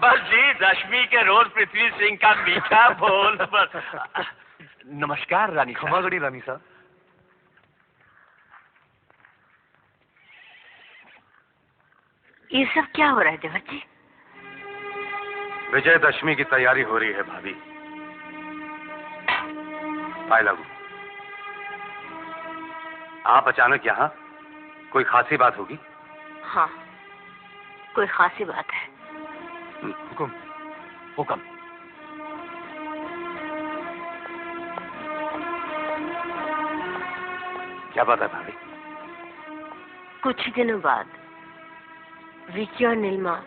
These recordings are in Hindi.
बस जी, रश्मि के रोज पृथ्वी सिंह का मीठा बोल। नमस्कार रानी साहब। खमा गड़ी रानी साहब। ये सब क्या हो रहा है देवर जी? विजयदशमी की तैयारी हो रही है भाभी। पाए लगू। आप अचानक यहाँ, कोई खासी बात होगी? हाँ, कोई खासी बात है। हुकुम। हुक्म। क्या बात है भाभी? कुछ ही दिनों बाद विकी और नीलमा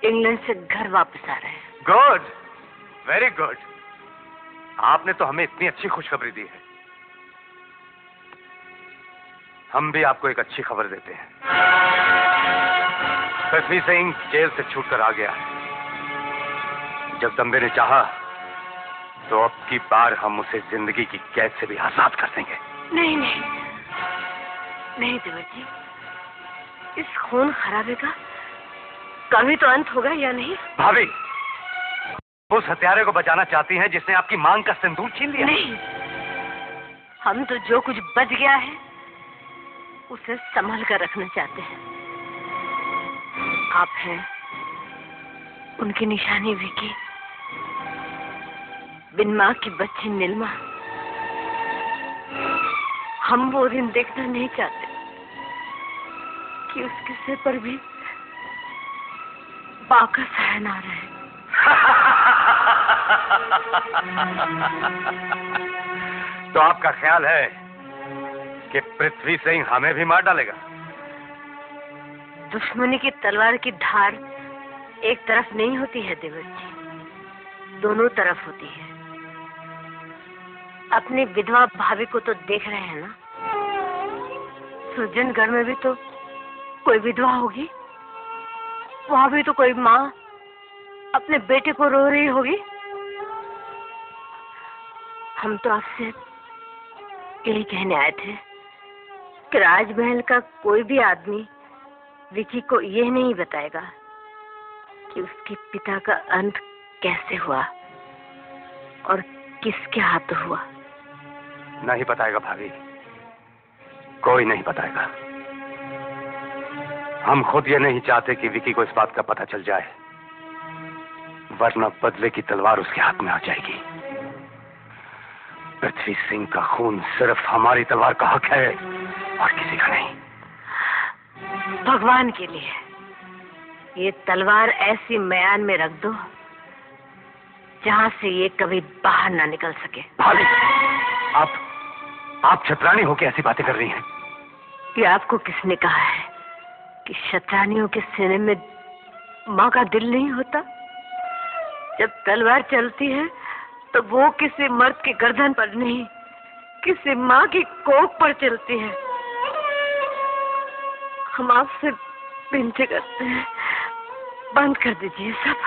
इंग्लैंड से घर वापस आ रहे हैं। Good, very good. आपने तो हमें इतनी अच्छी खुशखबरी दी है। हम भी आपको एक अच्छी खबर देते हैं। पृथ्वी सिंह जेल से छूटकर आ गया है। जगदम्बे ने चाहा तो अब की बार हम उसे जिंदगी की कैद से भी आजाद कर देंगे। नहीं नहीं नहीं देवर जी, इस खून खराबे का कभी तो अंत होगा या नहीं? भाभी, उस हत्यारे को बचाना चाहती हैं जिसने आपकी मांग का सिंदूर छीन लिया? नहीं, हम तो जो कुछ बच गया है उसे संभाल कर रखना चाहते हैं। आप हैं उनकी निशानी विकी, बिन माँ की बच्ची नीलमा। हम वो दिन देखना नहीं चाहते कि उसके सिर पर भी बाका साया ना रहे। तो आपका ख्याल है कि पृथ्वी सिंह हमें भी मार डालेगा? दुश्मनी की तलवार की धार एक तरफ नहीं होती है देवर जी, दोनों तरफ होती है। अपनी विधवा भाभी को तो देख रहे हैं ना, सुरजनगढ़ में भी तो कोई विधवा होगी, वहां भी तो कोई माँ अपने बेटे को रो रही होगी। हम तो आपसे यही कहने आए थे कि राजमहल का कोई भी आदमी विकी को ये नहीं बताएगा कि उसके पिता का अंत कैसे हुआ और किसके हाथों हुआ। नहीं बताएगा भाभी, कोई नहीं बताएगा। हम खुद ये नहीं चाहते कि विकी को इस बात का पता चल जाए, वरना बदले की तलवार उसके हाथ में आ जाएगी। पृथ्वी सिंह का खून सिर्फ हमारी तलवार का हक है और किसी का नहीं। भगवान के लिए ये तलवार ऐसी म्यान में रख दो जहां से ये कभी बाहर ना निकल सके। भाभी, आप छतरानी होकर ऐसी बातें कर रही हैं? ये आपको किसने कहा है कि शतरानियों के सीने में माँ का दिल नहीं होता? जब तलवार चलती है तो वो किसी मर्द की गर्दन पर नहीं, किसी माँ की कोख पर चलती है। हम आपसे विनती करते हैं, बंद कर दीजिए सब,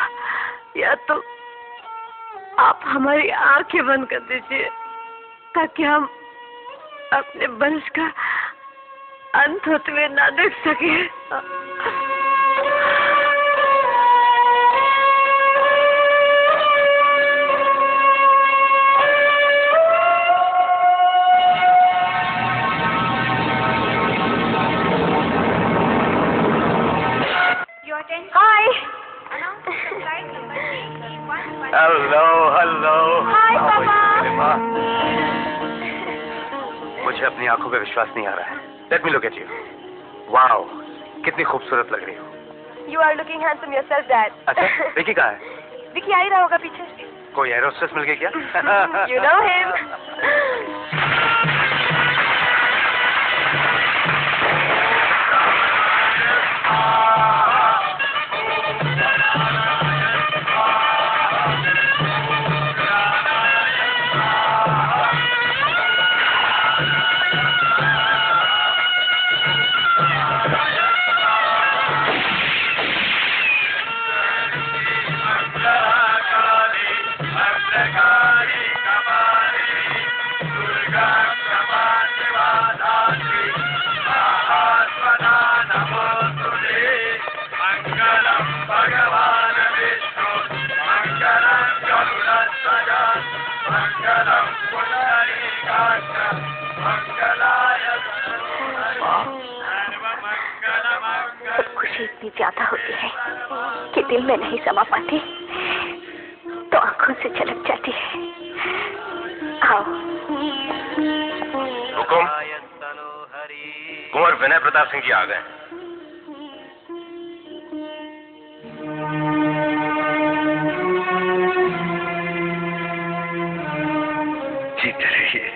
या तो आप हमारी आंखें बंद कर दीजिए ताकि हम अपने वंश का अंत होते हुए ना देख सके। हेलो। हाय पापा। मुझे अपनी आंखों पे विश्वास नहीं आ रहा है। Let me look at you. Wow, कितनी खूबसूरत लग रही हो। You are looking handsome yourself, Dad. अच्छा, विकी कहाँ है? विकी आ ही रहा होगा पीछे। कोई एयर होस्टेस मिल गई क्या? You know him. दिल में नहीं समा पाती तो आंखों से झलक जाती है। आओ। हुकुम। कुंवर विनय प्रताप सिंह जी आ गए। जीते रहिए।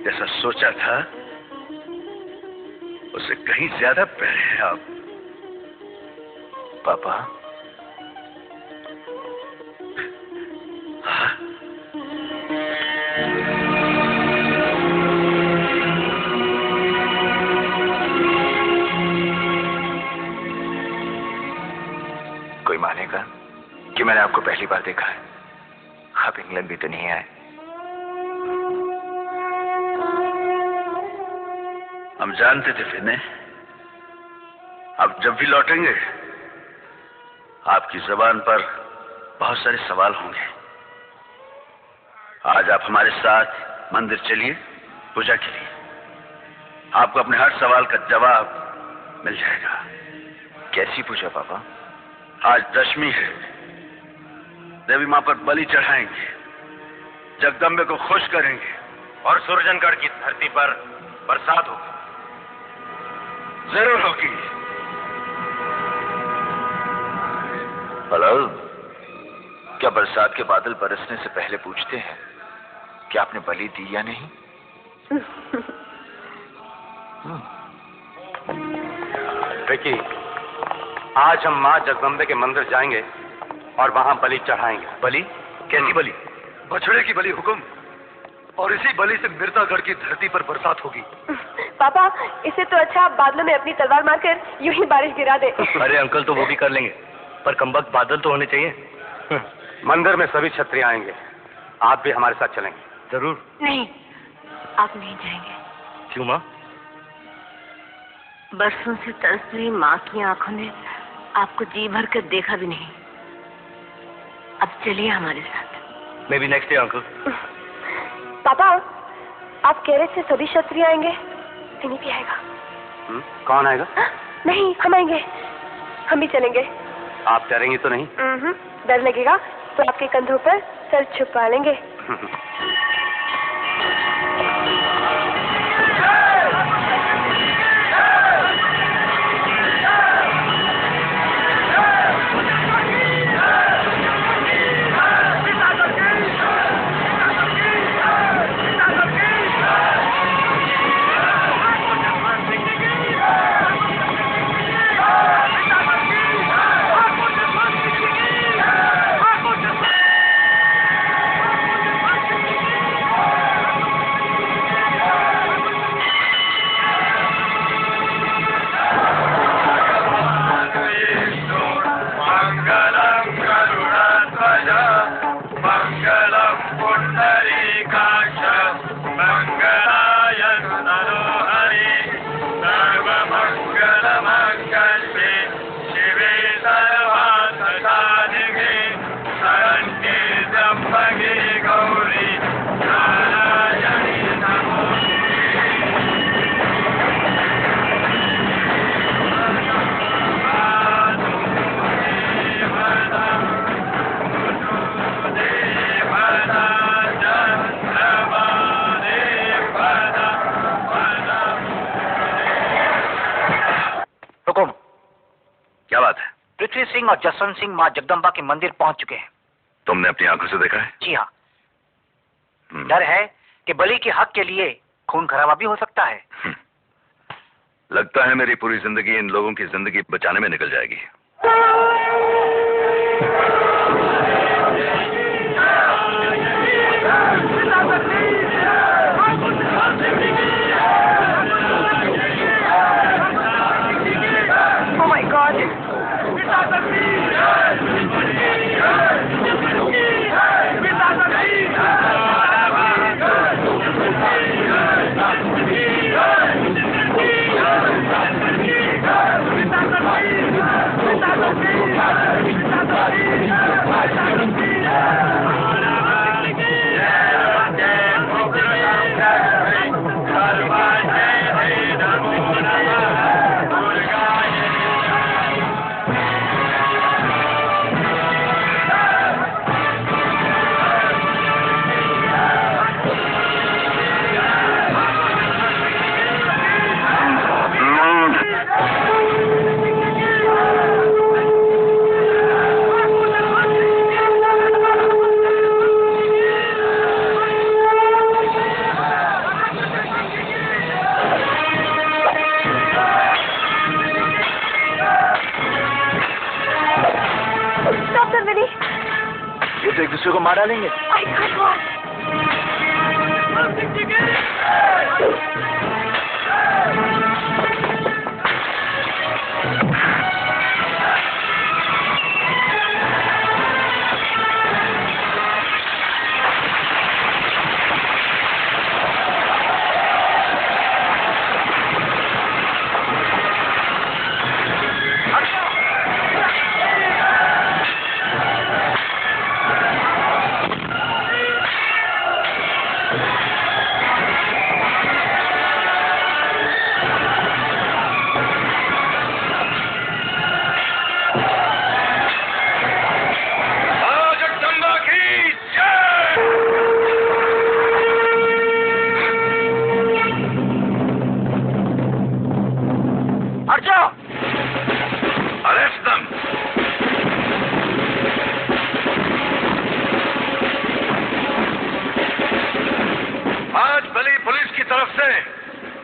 जैसा सोचा था उससे कहीं ज्यादा प्यारे हैं आप। पापा। हाँ? कोई मानेगा कि मैंने आपको पहली बार देखा है? आप इंग्लैंड भी तो नहीं आए। हम जानते थे विनय, आप जब भी लौटेंगे आपकी जुबान पर बहुत सारे सवाल होंगे। आज आप हमारे साथ मंदिर चलिए पूजा के लिए। आपको अपने हर सवाल का जवाब मिल जाएगा। कैसी पूजा पापा? आज दशमी है, देवी मां पर बलि चढ़ाएंगे, जगदम्बे को खुश करेंगे और सुरजनगढ़ की धरती पर बरसात होगी। जरूर होगी। हेलो, क्या बरसात के बादल बरसने से पहले पूछते हैं कि आपने बलि दी या नहीं? विकी, आज हम माँ जगदम्बे के मंदिर जाएंगे और वहाँ बलि चढ़ाएंगे। बलि? कैसी बलि? बछड़े की बलि हुकुम, और इसी बलि से मिर्जागढ़ की धरती पर बरसात होगी। पापा, इससे तो अच्छा आप बादलों में अपनी तलवार मारकर यूं ही बारिश गिरा दे। अरे अंकल, तो वो भी कर लेंगे, पर कमबख्त बादल तो होने चाहिए। मंदिर में सभी क्षत्रिय आएंगे, आप भी हमारे साथ चलेंगे। जरूर। नहीं, आप नहीं जाएंगे। क्यों माँ? बरसों से तरसती हुई माँ की आंखों ने आपको जी भर कर देखा भी नहीं। अब चलिए हमारे साथ। May be next day uncle. पापा, आप कह रहे थे सभी क्षत्रिय आएंगे, विनी भी आएगा। कौन आएगा? नहीं, हम आएंगे, हम भी चलेंगे। आप डरेंगी तो नहीं? डर लगेगा तो आपके कंधों पर सर छुपा लेंगे। पृथ्वी सिंह और जसवंत सिंह माँ जगदम्बा के मंदिर पहुंच चुके हैं। तुमने अपनी आंखों से देखा है? जी हाँ। डर है कि बलि के हक के लिए खून खराबा भी हो सकता है। लगता है मेरी पूरी जिंदगी इन लोगों की जिंदगी बचाने में निकल जाएगी। Oh my God! Vita दूसरे को मार डालेंगे।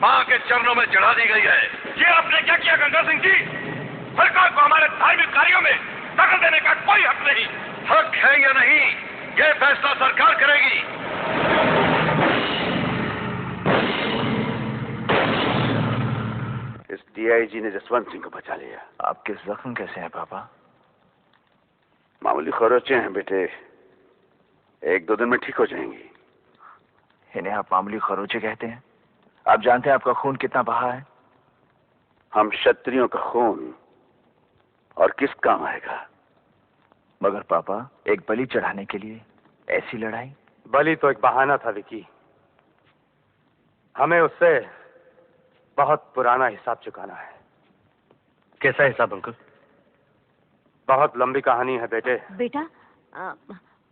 मां के चरणों में चढ़ा दी गई है। ये आपने क्या किया गंगा सिंह जी? सरकार को हमारे धार्मिक कार्यों में दखल देने का कोई हक नहीं। हक है या नहीं, ये फैसला सरकार करेगी। इस डीआईजी ने जसवंत सिंह को बचा लिया। आपके जख्म कैसे हैं पापा? मामूली खरोचे हैं बेटे, 1-2 दिन में ठीक हो जाएंगी। इन्हें आप मामूली खरोचे कहते हैं? आप जानते हैं आपका खून कितना बहा है? हम क्षत्रियों का खून और किस काम आएगा? मगर पापा, एक बलि चढ़ाने के लिए ऐसी लड़ाई? बलि तो एक बहाना था विकी। हमें उससे बहुत पुराना हिसाब चुकाना है। कैसा हिसाब अंकल? बहुत लंबी कहानी है बेटे। बेटा,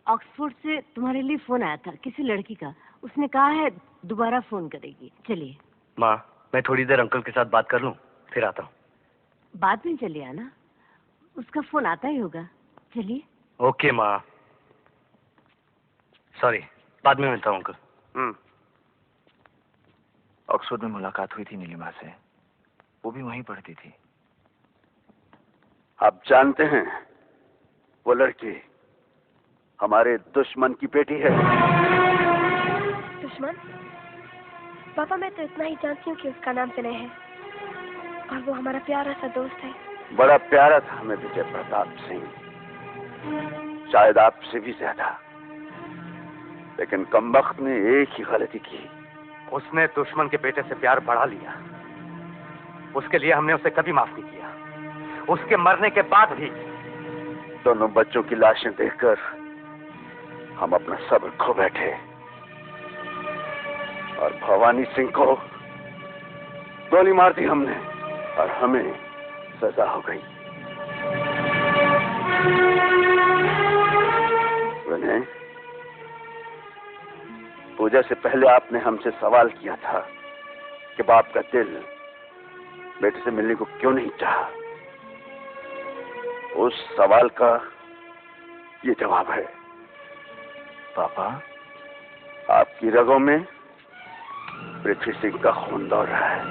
ऑक्सफोर्ड से तुम्हारे लिए फोन आया था किसी लड़की का। उसने कहा है दोबारा फोन करेगी। चलिए। माँ, मैं थोड़ी देर अंकल के साथ बात कर लूं, फिर आता हूँ। बाद में चलिए आना, उसका फोन आता ही होगा। चलिए। ओके माँ, सॉरी, बाद में मिलता हूँ अंकल। ऑक्सफोर्ड में मुलाकात हुई थी नीलिमा से, वो भी वहीं पढ़ती थी। आप जानते हैं वो लड़की हमारे दुश्मन की बेटी है। दुश्मन? पापा, मैं तो इतना ही जानती हूँ कि उसका नाम विनय है और वो हमारा प्यारा सा दोस्त है। बड़ा प्यारा था हमें विजय प्रताप सिंह, शायद आपसे भी ज्यादा। लेकिन कमबख्त ने एक ही गलती की, उसने दुश्मन के बेटे से प्यार बढ़ा लिया। उसके लिए हमने उसे कभी माफ नहीं किया। उसके मरने के बाद भी दोनों बच्चों की लाशें देखकर हम अपना सब्र खो बैठे और भवानी सिंह को गोली मार दी हमने और हमें सजा हो गई। विनय, पूजा से पहले आपने हमसे सवाल किया था कि बाप का दिल बेटे से मिलने को क्यों नहीं चाहा। उस सवाल का ये जवाब है। पापा, आपकी रगों में पृथ्वी सिंह का खून दौड़ रहा है।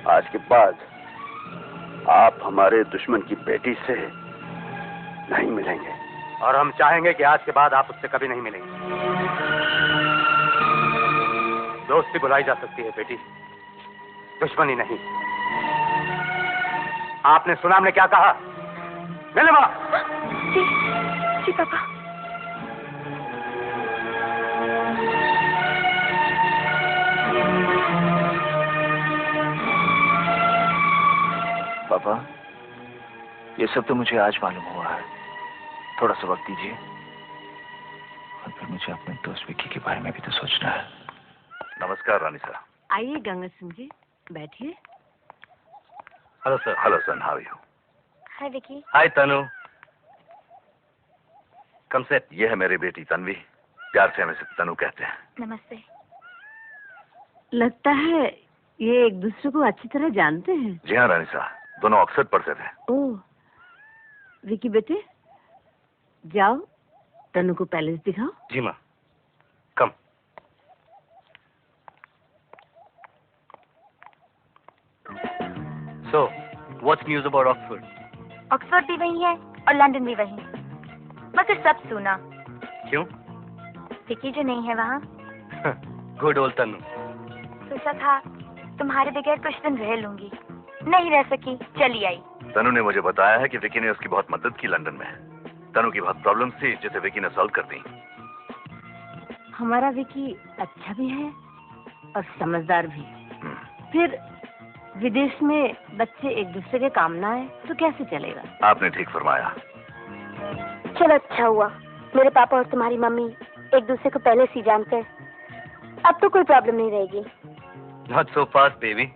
आज के बाद आप हमारे दुश्मन की बेटी से नहीं मिलेंगे। और हम चाहेंगे कि आज के बाद आप उससे कभी नहीं मिलेंगे। दोस्ती बुलाई जा सकती है बेटी, दुश्मनी नहीं। आपने सुना हमने क्या कहा? नीलिमा! जी, जी पापा। पापा, ये सब तो मुझे आज मालूम हुआ है। थोड़ा सा वक्त दीजिए और फिर मुझे अपने दोस्त विक्की के बारे में भी तो सोचना है। नमस्कार रानी साहब। आइए गंगा सिंह जी, बैठिए। Hello sir. Hello son, how are you? Hi Vicky. Hi Tanu. कम से। ये है मेरी बेटी तन्वी, प्यार से हमें सिर्फ तनु कहते हैं। नमस्ते। लगता है ये एक दूसरे को अच्छी तरह जानते हैं। जी हाँ रानी साहब, दोनों ऑक्सफोर्ड पढ़ते थे। ओह, विकी बेटे, जाओ तनु को पैलेस दिखाओ। जी माँ, कम। So, what's news about Oxford? Oxford भी वही है और लंदन भी वही। मगर सब सुना। क्यों? विकी जो नहीं है वहाँ। गुड ओल्ड तनु। सोचा था तुम्हारे बगैर कुछ दिन रह लूंगी, नहीं रह सकी, चली आई। तनु ने मुझे बताया है कि विकी ने उसकी बहुत मदद की लंदन में। तनु की बहुत प्रॉब्लम थी जिसे विकी ने सॉल्व कर दी। हमारा विकी अच्छा भी है और समझदार भी। फिर विदेश में बच्चे एक दूसरे के काम ना आए तो कैसे चलेगा? आपने ठीक फरमाया। चलो अच्छा हुआ, मेरे पापा और तुम्हारी मम्मी एक दूसरे को पहले से जानते हैं। अब तो कोई प्रॉब्लम नहीं रहेगी। Not so fast, baby.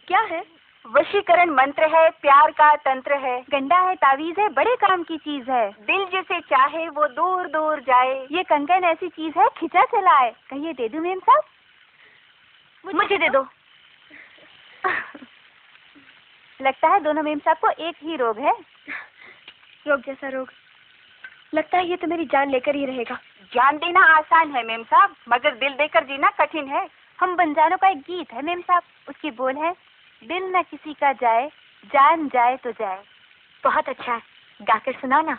क्या है? वशीकरण मंत्र है, प्यार का तंत्र है, गंडा है, तावीज है, बड़े काम की चीज है। दिल जिसे चाहे वो दूर दूर जाए। ये कंगन ऐसी चीज है खिंचा चला है। कहिए दे दूं मेम साहब? मुझे दे दो। लगता है दोनों मेम साहब को एक ही रोग है। रोग जैसा रोग? लगता है ये तो मेरी जान लेकर ही रहेगा। जान देना आसान है मेम साहब, मगर दिल देकर जीना कठिन है। हम बंजारों का एक गीत है मेम साहब, उसकी बोल है, दिल न किसी का जाए, जान जाए तो जाए। बहुत अच्छा है, गाकर सुनाओ ना।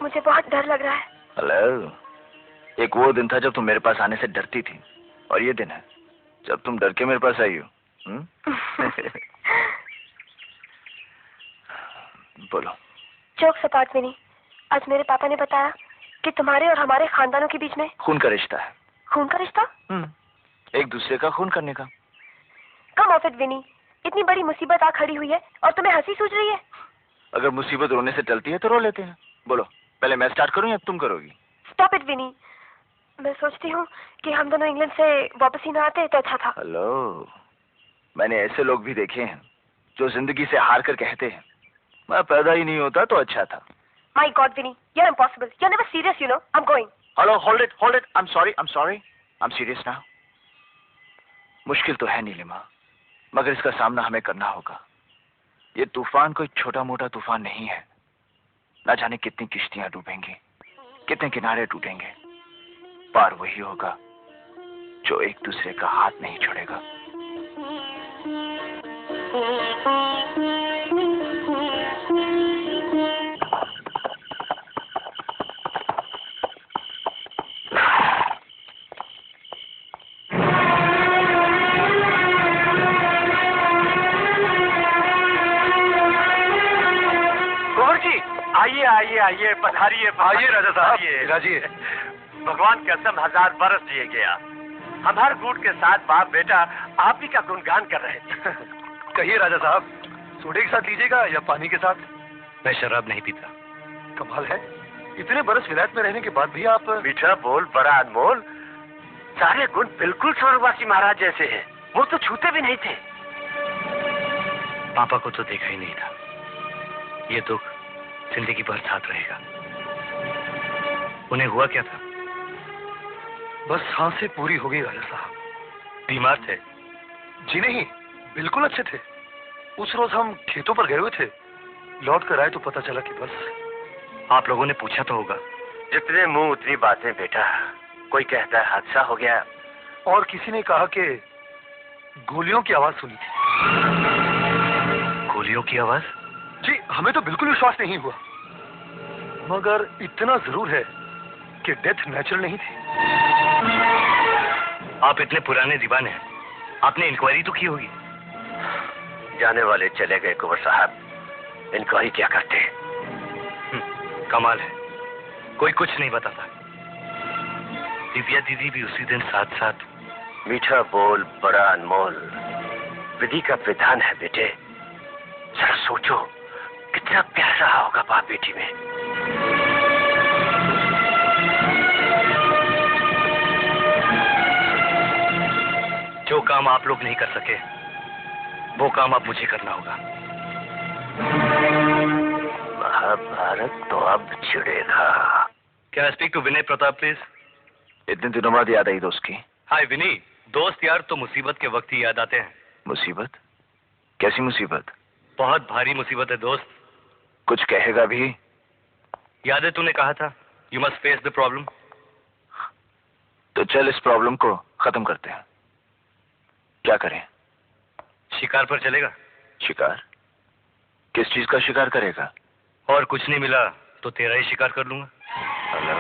मुझे बहुत डर लग रहा है। हेलो, एक वो दिन था जब तुम मेरे पास आने से डरती थी, और ये दिन है जब तुम डर के मेरे पास आई हो। बोलो। जोक्स अपार्ट विनी, आज मेरे पापा ने बताया कि तुम्हारे और हमारे खानदानों के बीच में खून का रिश्ता है। खून का रिश्ता? एक दूसरे का खून करने का। कम ऑफ इट विनी, इतनी बड़ी मुसीबत आ खड़ी हुई है और तुम्हें हंसी सूझ रही है। अगर मुसीबत रोने से टलती है तो रो लेते हैं। बोलो, पहले मैं स्टार्ट करूं या तुम करोगी? स्टॉप इट विनी, मैं सोचती हूँ कि हम दोनों इंग्लैंड से वापस ही ना आते तो अच्छा था। हेलो, मैंने ऐसे लोग भी देखे हैं जो जिंदगी से हार कर कहते हैं मैं पैदा ही नहीं होता तो अच्छा था। My God, Vinny, you're impossible. You're never serious, you know. I'm going. Hello, hold it. I'm sorry. I'm serious now. मुश्किल तो है नीलिमा, मगर इसका सामना हमें करना होगा। ये तूफान कोई छोटा मोटा तूफान नहीं है। ना जाने कितनी किश्तियां डूबेंगी, कितने किनारे टूटेंगे। पार वही होगा जो एक दूसरे का हाथ नहीं छोड़ेगा। आइए पधारिए। आइए राजा साहब, राजी। भगवान कसम 1000 बरस जिए गया। हम हर गुट के साथ बाप बेटा आप ही का गुणगान कर रहे थे। कहिए राजा साहब, सोडे के साथ लीजिएगा या पानी के साथ? मैं शराब नहीं पीता। कमाल है, इतने बरस विलायत में रहने के बाद भी आप। मीठा बोल बड़ा अनमोल, सारे गुण बिल्कुल स्वर्गवासी महाराज जैसे हैं। वो तो छूते भी नहीं थे। पापा को तो देखा ही नहीं था। ये दुख जिंदगी भर साथ रहेगा। उन्हें हुआ क्या था? बस सांसें पूरी हो गई राजा साहब। बीमार थे? जी नहीं, बिल्कुल अच्छे थे। उस रोज हम खेतों पर गए हुए थे, लौट कर आए तो पता चला कि बस। आप लोगों ने पूछा तो होगा? जितने मुंह उतनी बातें बेटा। कोई कहता है हादसा हो गया, और किसी ने कहा कि गोलियों की आवाज सुनी थी। गोलियों की आवाज? जी, हमें तो बिल्कुल विश्वास नहीं हुआ, मगर इतना जरूर है कि डेथ नेचुरल नहीं थी। आप इतने पुराने दीवाने हैं, आपने इंक्वायरी तो की होगी। जाने वाले चले गए कुंवर साहब, इंक्वायरी क्या करते? कमाल है, कोई कुछ नहीं बताता। दिव्या दीदी भी उसी दिन साथ साथ। मीठा बोल बड़ा अनमोल, विधि का विधान है बेटे। जरा सोचो कितना प्यार रहा होगा बाप बेटी में। जो काम आप लोग नहीं कर सके वो काम अब मुझे करना होगा। महाभारत तो अब छिड़ेगा। क्या speak to Vinay Pratap please? इतने दिनों बाद याद आई दोस्त की। हाय विनी, दोस्त यार तो मुसीबत के वक्त ही याद आते हैं। मुसीबत? कैसी मुसीबत? बहुत भारी मुसीबत है दोस्त। कुछ कहेगा भी? याद है तूने कहा था you must face the problem. तो चल इस प्रॉब्लम को खत्म करते हैं। क्या करें? शिकार पर चलेगा? शिकार? किस चीज का शिकार करेगा? और कुछ नहीं मिला तो तेरा ही शिकार कर लूंगा। हेलो,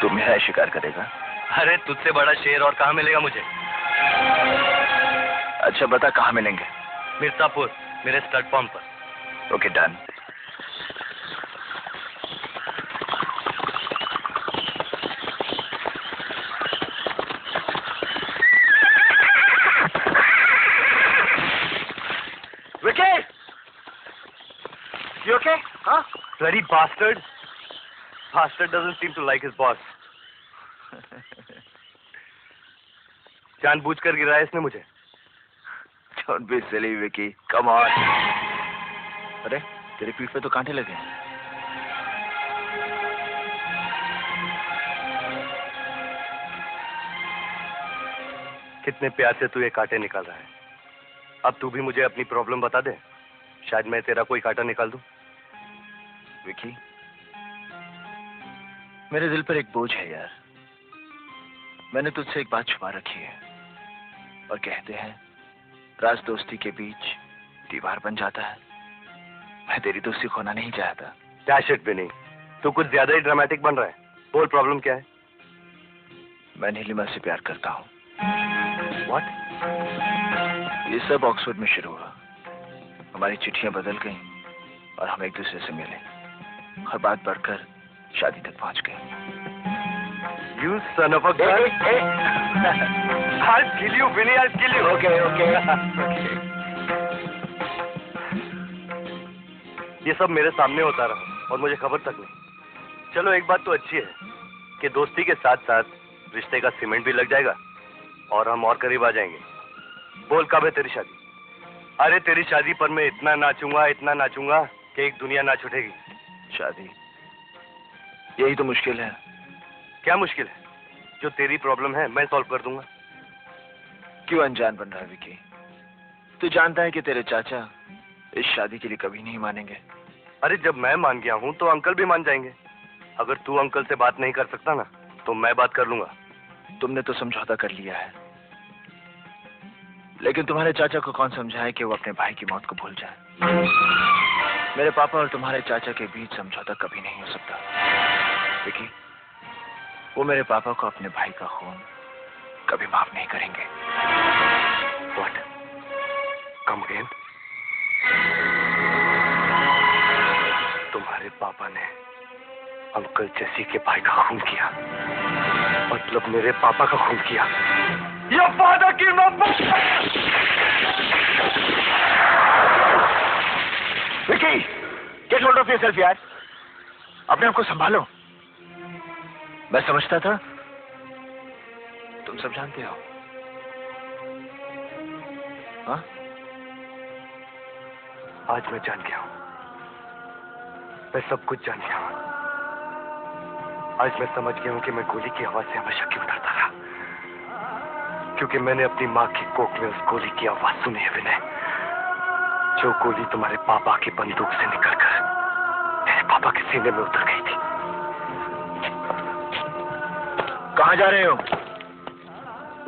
तू मेरा शिकार करेगा? अरे तुझसे बड़ा शेर और कहाँ मिलेगा मुझे। अच्छा बता, कहाँ मिलेंगे? मिर्जापुर, मेरे स्टड पंप पर। Okay done. Vicky, you okay? Huh? Bloody bastard. Bastard doesn't seem to like his boss. जानबूझकर गिराया इसने मुझे। Don't be silly, Vicky. Come on. अरे तेरी पीठ पे तो कांटे लगे हैं। कितने प्यार से तू ये कांटे निकाल रहा है। अब तू भी मुझे अपनी प्रॉब्लम बता दे, शायद मैं तेरा कोई कांटा निकाल दूं। विकी, मेरे दिल पर एक बोझ है यार। मैंने तुझसे एक बात छुपा रखी है, और कहते हैं राज दोस्ती के बीच दीवार बन जाता है। मैं तेरी दोस्ती खोना नहीं चाहता। डैश इट विनी, तू कुछ ज्यादा ही ड्रामेटिक बन रहा है। बोल, प्रॉब्लम क्या है? मैं नीलिमा से प्यार करता हूँ। What? ये सब ऑक्सफोर्ड में शुरू हुआ। हमारी चिट्ठियां बदल गईं और हम एक दूसरे से मिले और बात बढ़कर शादी तक पहुंच गई। You son of a gun! I'll kill you, Vinny, I'll kill you. Okay. ये सब मेरे सामने होता रहा और मुझे खबर तक नहीं। चलो, एक बात तो अच्छी है कि दोस्ती के साथ साथ रिश्ते का सीमेंट भी लग जाएगा और हम और करीब आ जाएंगे। बोल, कब है तेरी शादी? अरे तेरी शादी पर मैं इतना नाचूंगा कि एक दुनिया नाच उठेगी। शादी, यही तो मुश्किल है। क्या मुश्किल है? जो तेरी प्रॉब्लम है मैं सॉल्व कर दूंगा। क्यों अनजान बन रहा है विकी? तू जानता है कि तेरे चाचा इस शादी के लिए कभी नहीं मानेंगे। अरे जब मैं मान गया हूँ तो अंकल भी मान जाएंगे। अगर तू अंकल से बात नहीं कर सकता ना तो मैं बात कर लूंगा। तुमने तो समझौता कर लिया है, लेकिन तुम्हारे चाचा को कौन समझाए कि वो अपने भाई की मौत को भूल जाए? मेरे पापा और तुम्हारे चाचा के बीच समझौता कभी नहीं हो सकता विकी। वो मेरे पापा को अपने भाई का खून कभी माफ नहीं करेंगे। What? Come again? तुम्हारे पापा ने अंकल जेसी के भाई का खून किया, मतलब मेरे पापा का खून किया। Your father killed my father! Vicky, get hold of yourself यार। अपने आप को संभालो। मैं समझता था तुम सब जानते हो। हाँ? आज मैं जान गया हूँ। मैं सब कुछ जान गया हूँ। आज मैं समझ गया हूँ कि मैं गोली की आवाज से हमेशा क्यों डरता था। क्योंकि मैंने अपनी माँ की कोख में उस गोली की आवाज सुनी है विनय। जो गोली तुम्हारे पापा की बंदूक से निकलकर मेरे पापा के सीने में उतर गई थी। कहाँ जा रहे हो?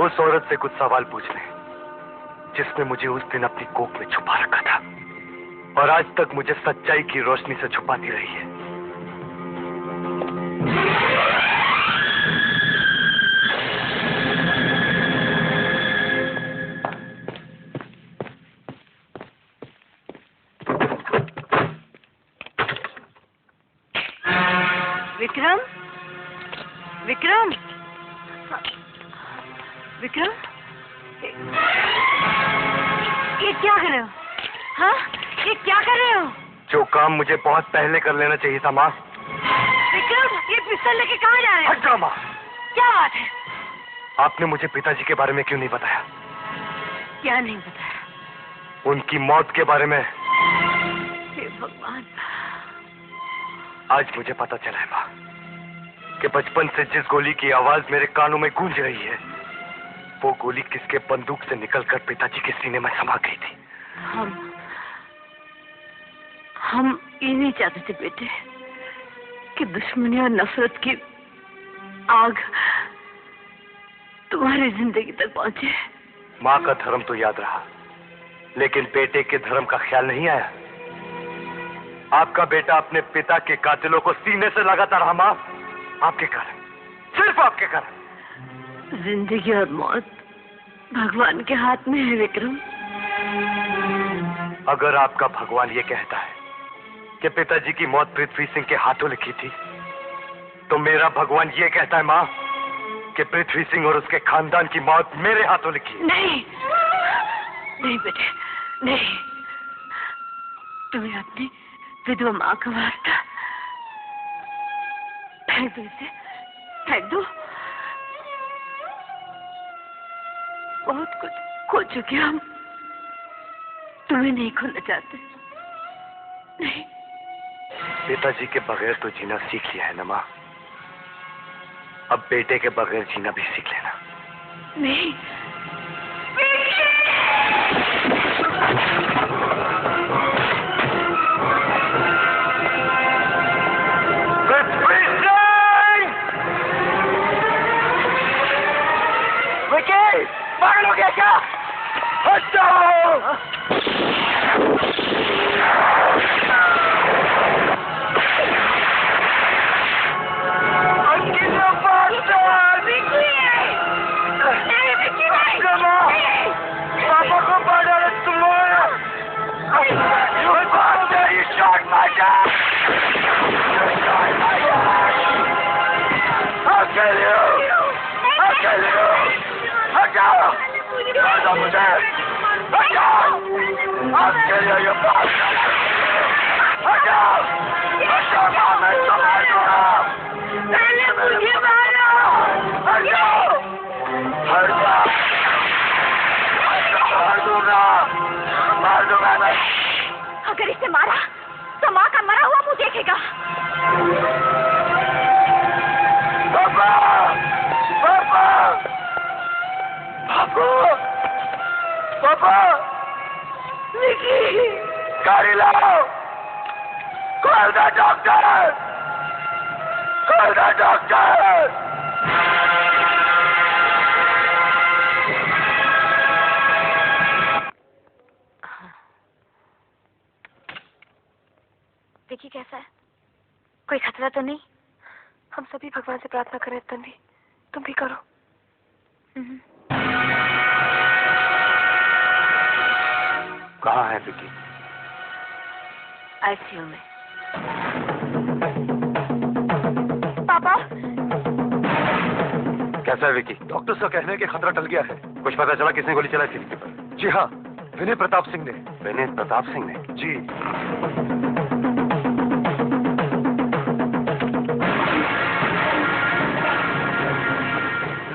उस औरत से कुछ सवाल पूछने जिसने मुझे उस दिन अपनी कोख में छुपा रखा था और आज तक मुझे सच्चाई की रोशनी से छुपाती रही है। विक्रम, विक्रम, विक्रम, ये क्या कर रहे हो? हाँ, ये क्या कर रहे हो? जो काम मुझे बहुत पहले कर लेना चाहिए था माँ। विक्रम, ये पिस्तौल लेके कहाँ जा रहे हो? हट जाओ माँ। क्या बात है? आपने मुझे पिताजी के बारे में क्यों नहीं बताया? क्या नहीं बताया? उनकी मौत के बारे में। हे भगवान, आज मुझे पता चला है माँ कि बचपन से जिस गोली की आवाज मेरे कानों में गूंज रही है वो गोली किसके बंदूक से निकलकर पिताजी के सीने में समा गई थी। हम ये नहीं चाहते थे बेटे कि दुश्मनी और नफरत की आग तुम्हारी जिंदगी तक पहुंचे। माँ का धर्म तो याद रहा, लेकिन बेटे के धर्म का ख्याल नहीं आया। आपका बेटा अपने पिता के कातिलों को सीने से लगाता रहा माँ, आपके कारण, सिर्फ आपके कारण। जिंदगी और मौत भगवान के हाथ में है विक्रम। अगर आपका भगवान ये कहता है कि पिताजी की मौत पृथ्वी सिंह के हाथों लिखी थी, तो मेरा भगवान ये कहता है माँ कि पृथ्वी सिंह और उसके खानदान की मौत मेरे हाथों लिखी है। नहीं, नहीं बेटे, नहीं। तुम्हें अपनी विधवा माँ का वास्ता फेंक दो, इसे फेंक दो। बहुत कुछ खो चुके हम, तुम्हें नहीं खोना चाहते। नहीं। पिताजी के बगैर तो जीना सीख लिया है ना माँ, अब बेटे के बगैर जीना भी सीख लेना। नहीं। विकी, पागल हो गया क्या? हट जाओ! अगर इसे मारा तो माँ का मरा हुआ मुंह देखेगा। पापा, पापा, पापा, पापा, निकी, गाड़ी लाओ, call the doctor, call the doctor. Vicky कैसा है? कोई खतरा तो नहीं? हम सभी भगवान से प्रार्थना करें तन्वी, तुम भी करो। कहाँ है विकी? आईसीयू में। पापा, कैसा है विकी? डॉक्टर का कहना है कि खतरा टल गया है। कुछ पता चला किसने गोली चलाई थी विकी पर? जी हाँ, विनय प्रताप सिंह ने। विनय प्रताप सिंह ने? जी।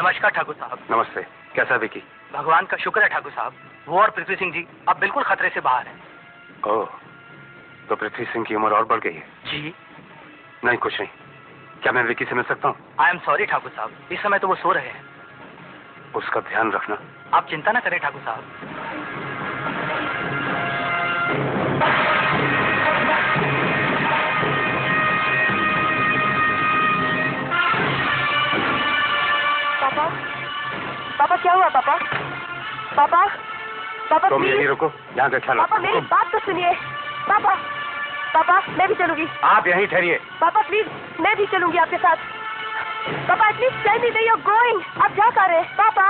नमस्कार ठाकुर साहब। नमस्ते। कैसा है विकी? भगवान का शुक्र है ठाकुर साहब, वो और पृथ्वी सिंह जी अब बिल्कुल खतरे से बाहर हैं। ओह, तो पृथ्वी सिंह की उम्र और बढ़ गई है? जी नहीं, कुछ नहीं। क्या मैं विकी से मिल सकता हूँ? आई एम सॉरी ठाकुर साहब, इस समय तो वो सो रहे हैं। उसका ध्यान रखना। आप चिंता न करें ठाकुर साहब। पापा, पापा क्या हुआ पापा? पापा, पापा तुम प्लीज। यहीं रुको, यहाँ का ख्याल पापा रखो। मेरी बात तो सुनिए। पापा, पापा मैं भी चलूंगी। आप यहीं ठहरिए। पापा प्लीज, मैं भी चलूंगी आपके साथ। पापा at least tell me where you are going. आप क्या कर रहे हैं? पापा,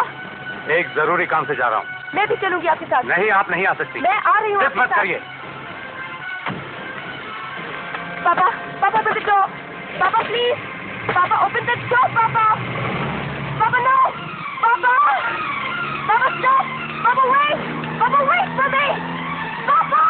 एक जरूरी काम से जा रहा हूँ। मैं भी चलूंगी आपके साथ। नहीं, आप नहीं आ सकती। मैं आ रही हूँ सिर्फ आपके मत साथ। करिए। पापा, पापा open the door. पापा प्लीज, पापा open the door. पापा, पापा no. पापा, पापा stop. पापा wait. पापा wait for me. पापा.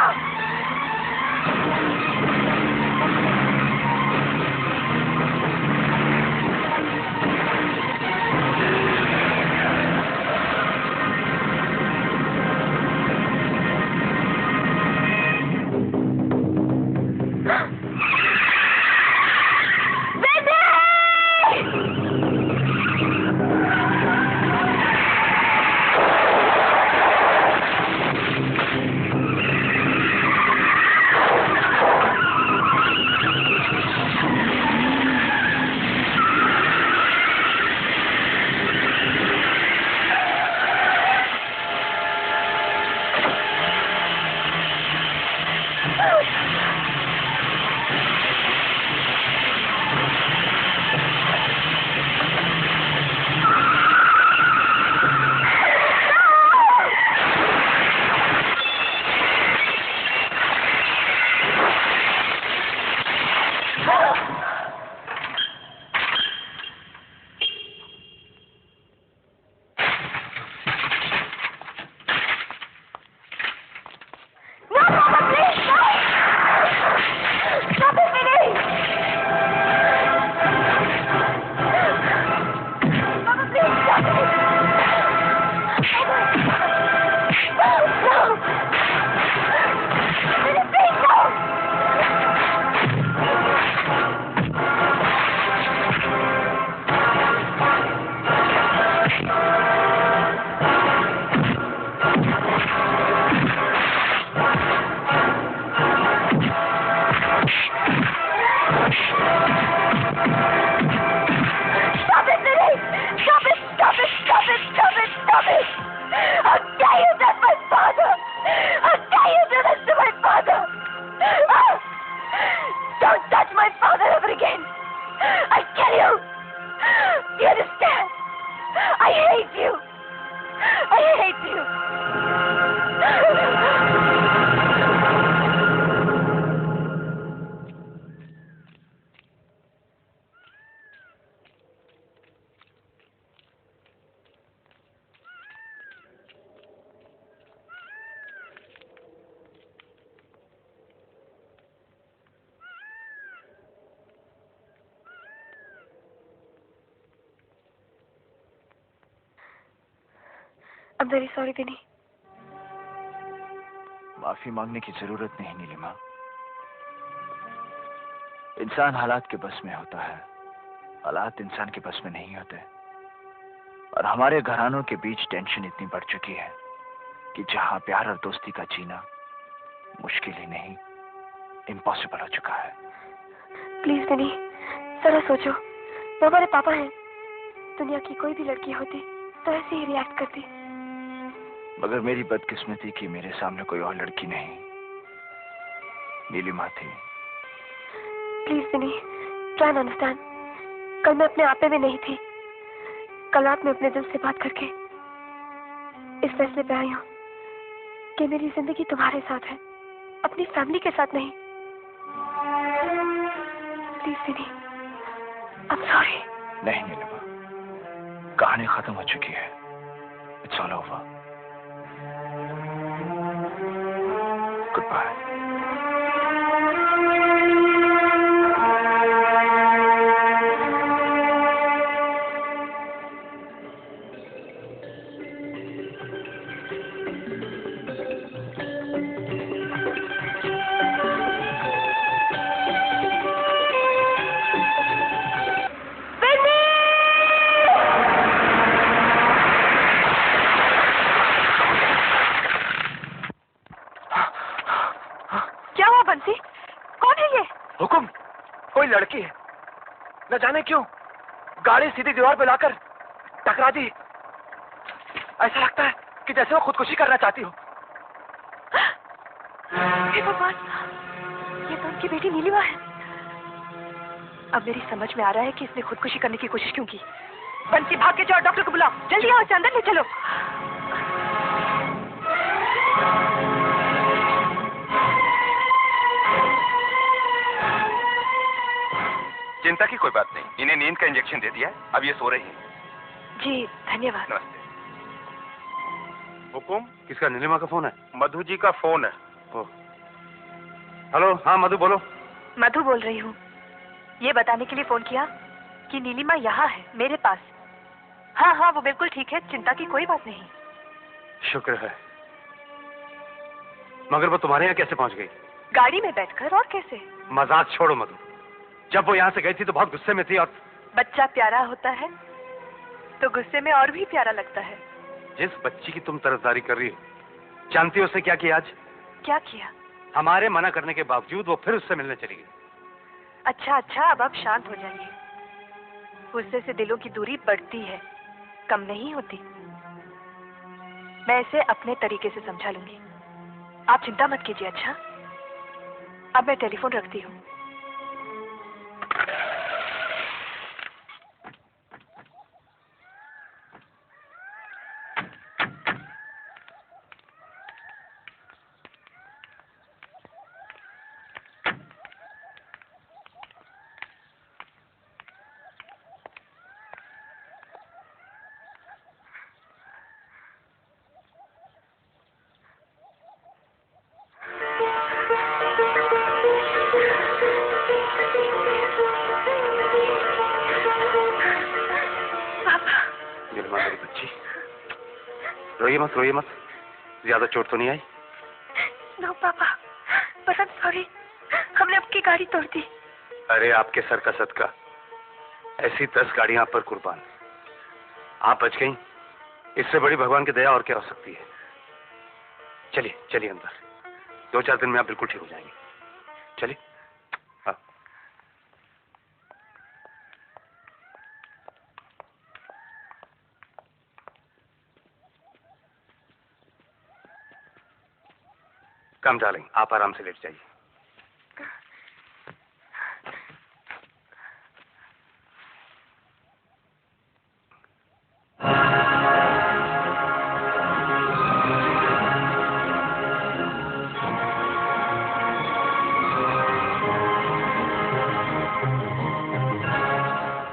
I'm very sorry, दिनी। माफी मांगने की जरूरत नहीं नीलिमा। इंसान हालात के बस में होता है, हालात इंसान के बस में नहीं होते। और हमारे घरानों के बीच टेंशन इतनी बढ़ चुकी है कि जहां प्यार और दोस्ती का जीना मुश्किल ही नहीं, इम्पॉसिबल हो चुका है। प्लीज दिनी, जरा सोचो, वो हमारे पापा हैं। दुनिया की कोई भी लड़की होती तो ऐसे ही रिएक्ट करती। मगर मेरी बदकिस्मती कि मेरे सामने कोई और लड़की नहीं, नीलिमा थी। प्लीज दिनी, ट्राई टू अंडरस्टैंड। कल मैं अपने आपे में नहीं थी। कल रात में अपने दिल से बात करके इस फैसले पे आई हूँ कि मेरी जिंदगी तुम्हारे साथ है, अपनी फैमिली के साथ नहीं। प्लीज दिनी, आई एम सॉरी। नहीं नीलिमा, कहानी खत्म हो चुकी है। It's all over. Goodbye. लड़की है, न जाने क्यों गाड़ी सीधी दीवार पे लाकर टकरा दी। ऐसा लगता है कि जैसे वो खुदकुशी करना चाहती हो। हे भगवान, ये तो उनकी बेटी नीलिमा है। अब मेरी समझ में आ रहा है कि इसने खुदकुशी करने की कोशिश क्यों की। बंसी, भाग के जाओ, डॉक्टर को बुलाओ, जल्दी आओ, इसे अंदर ले चलो। चिंता की कोई बात नहीं, इन्हें नींद का इंजेक्शन दे दिया है, अब ये सो रही है। जी धन्यवाद। नमस्ते। हुकुम? किसका? नीलिमा का फोन है? मधु जी का फोन है। हेलो, हाँ मधु बोलो। मधु बोल रही हूँ। ये बताने के लिए फोन किया कि नीलिमा यहाँ है, मेरे पास। हाँ हाँ, वो बिल्कुल ठीक है, चिंता की कोई बात नहीं। शुक्र है। मगर वो तुम्हारे यहाँ कैसे पहुँच गई? गाड़ी में बैठकर, और कैसे? मजाक छोड़ो मधु, जब वो यहाँ से गई थी तो बहुत गुस्से में थी। और बच्चा प्यारा होता है तो गुस्से में और भी प्यारा लगता है। जिस बच्ची की तुम तरफदारी कर रही हो, जानती हो उसने क्या किया आज? क्या किया? हमारे मना करने के बावजूद वो फिर उससे मिलने चली गई। अच्छा अच्छा, अब आप शांत हो जाइए। गुस्से से दिलों की दूरी बढ़ती है, कम नहीं होती। मैं इसे अपने तरीके से समझा लूंगी, आप चिंता मत कीजिए। अच्छा, अब मैं टेलीफोन रखती हूँ। रोइए मत, ज्यादा चोट तो नहीं आई? नो पापा, बट आई एम सॉरी, हमने आपकी गाड़ी तोड़ दी। अरे आपके सर का सदका, ऐसी 10 गाड़ियां आप पर कुर्बान। आप बच गई, इससे बड़ी भगवान की दया और क्या हो सकती है। चलिए चलिए अंदर, 2-4 दिन में आप बिल्कुल ठीक हो जाएंगे। चलिए। हाँ। कम डालेंगे, आप आराम से लेट जाइए।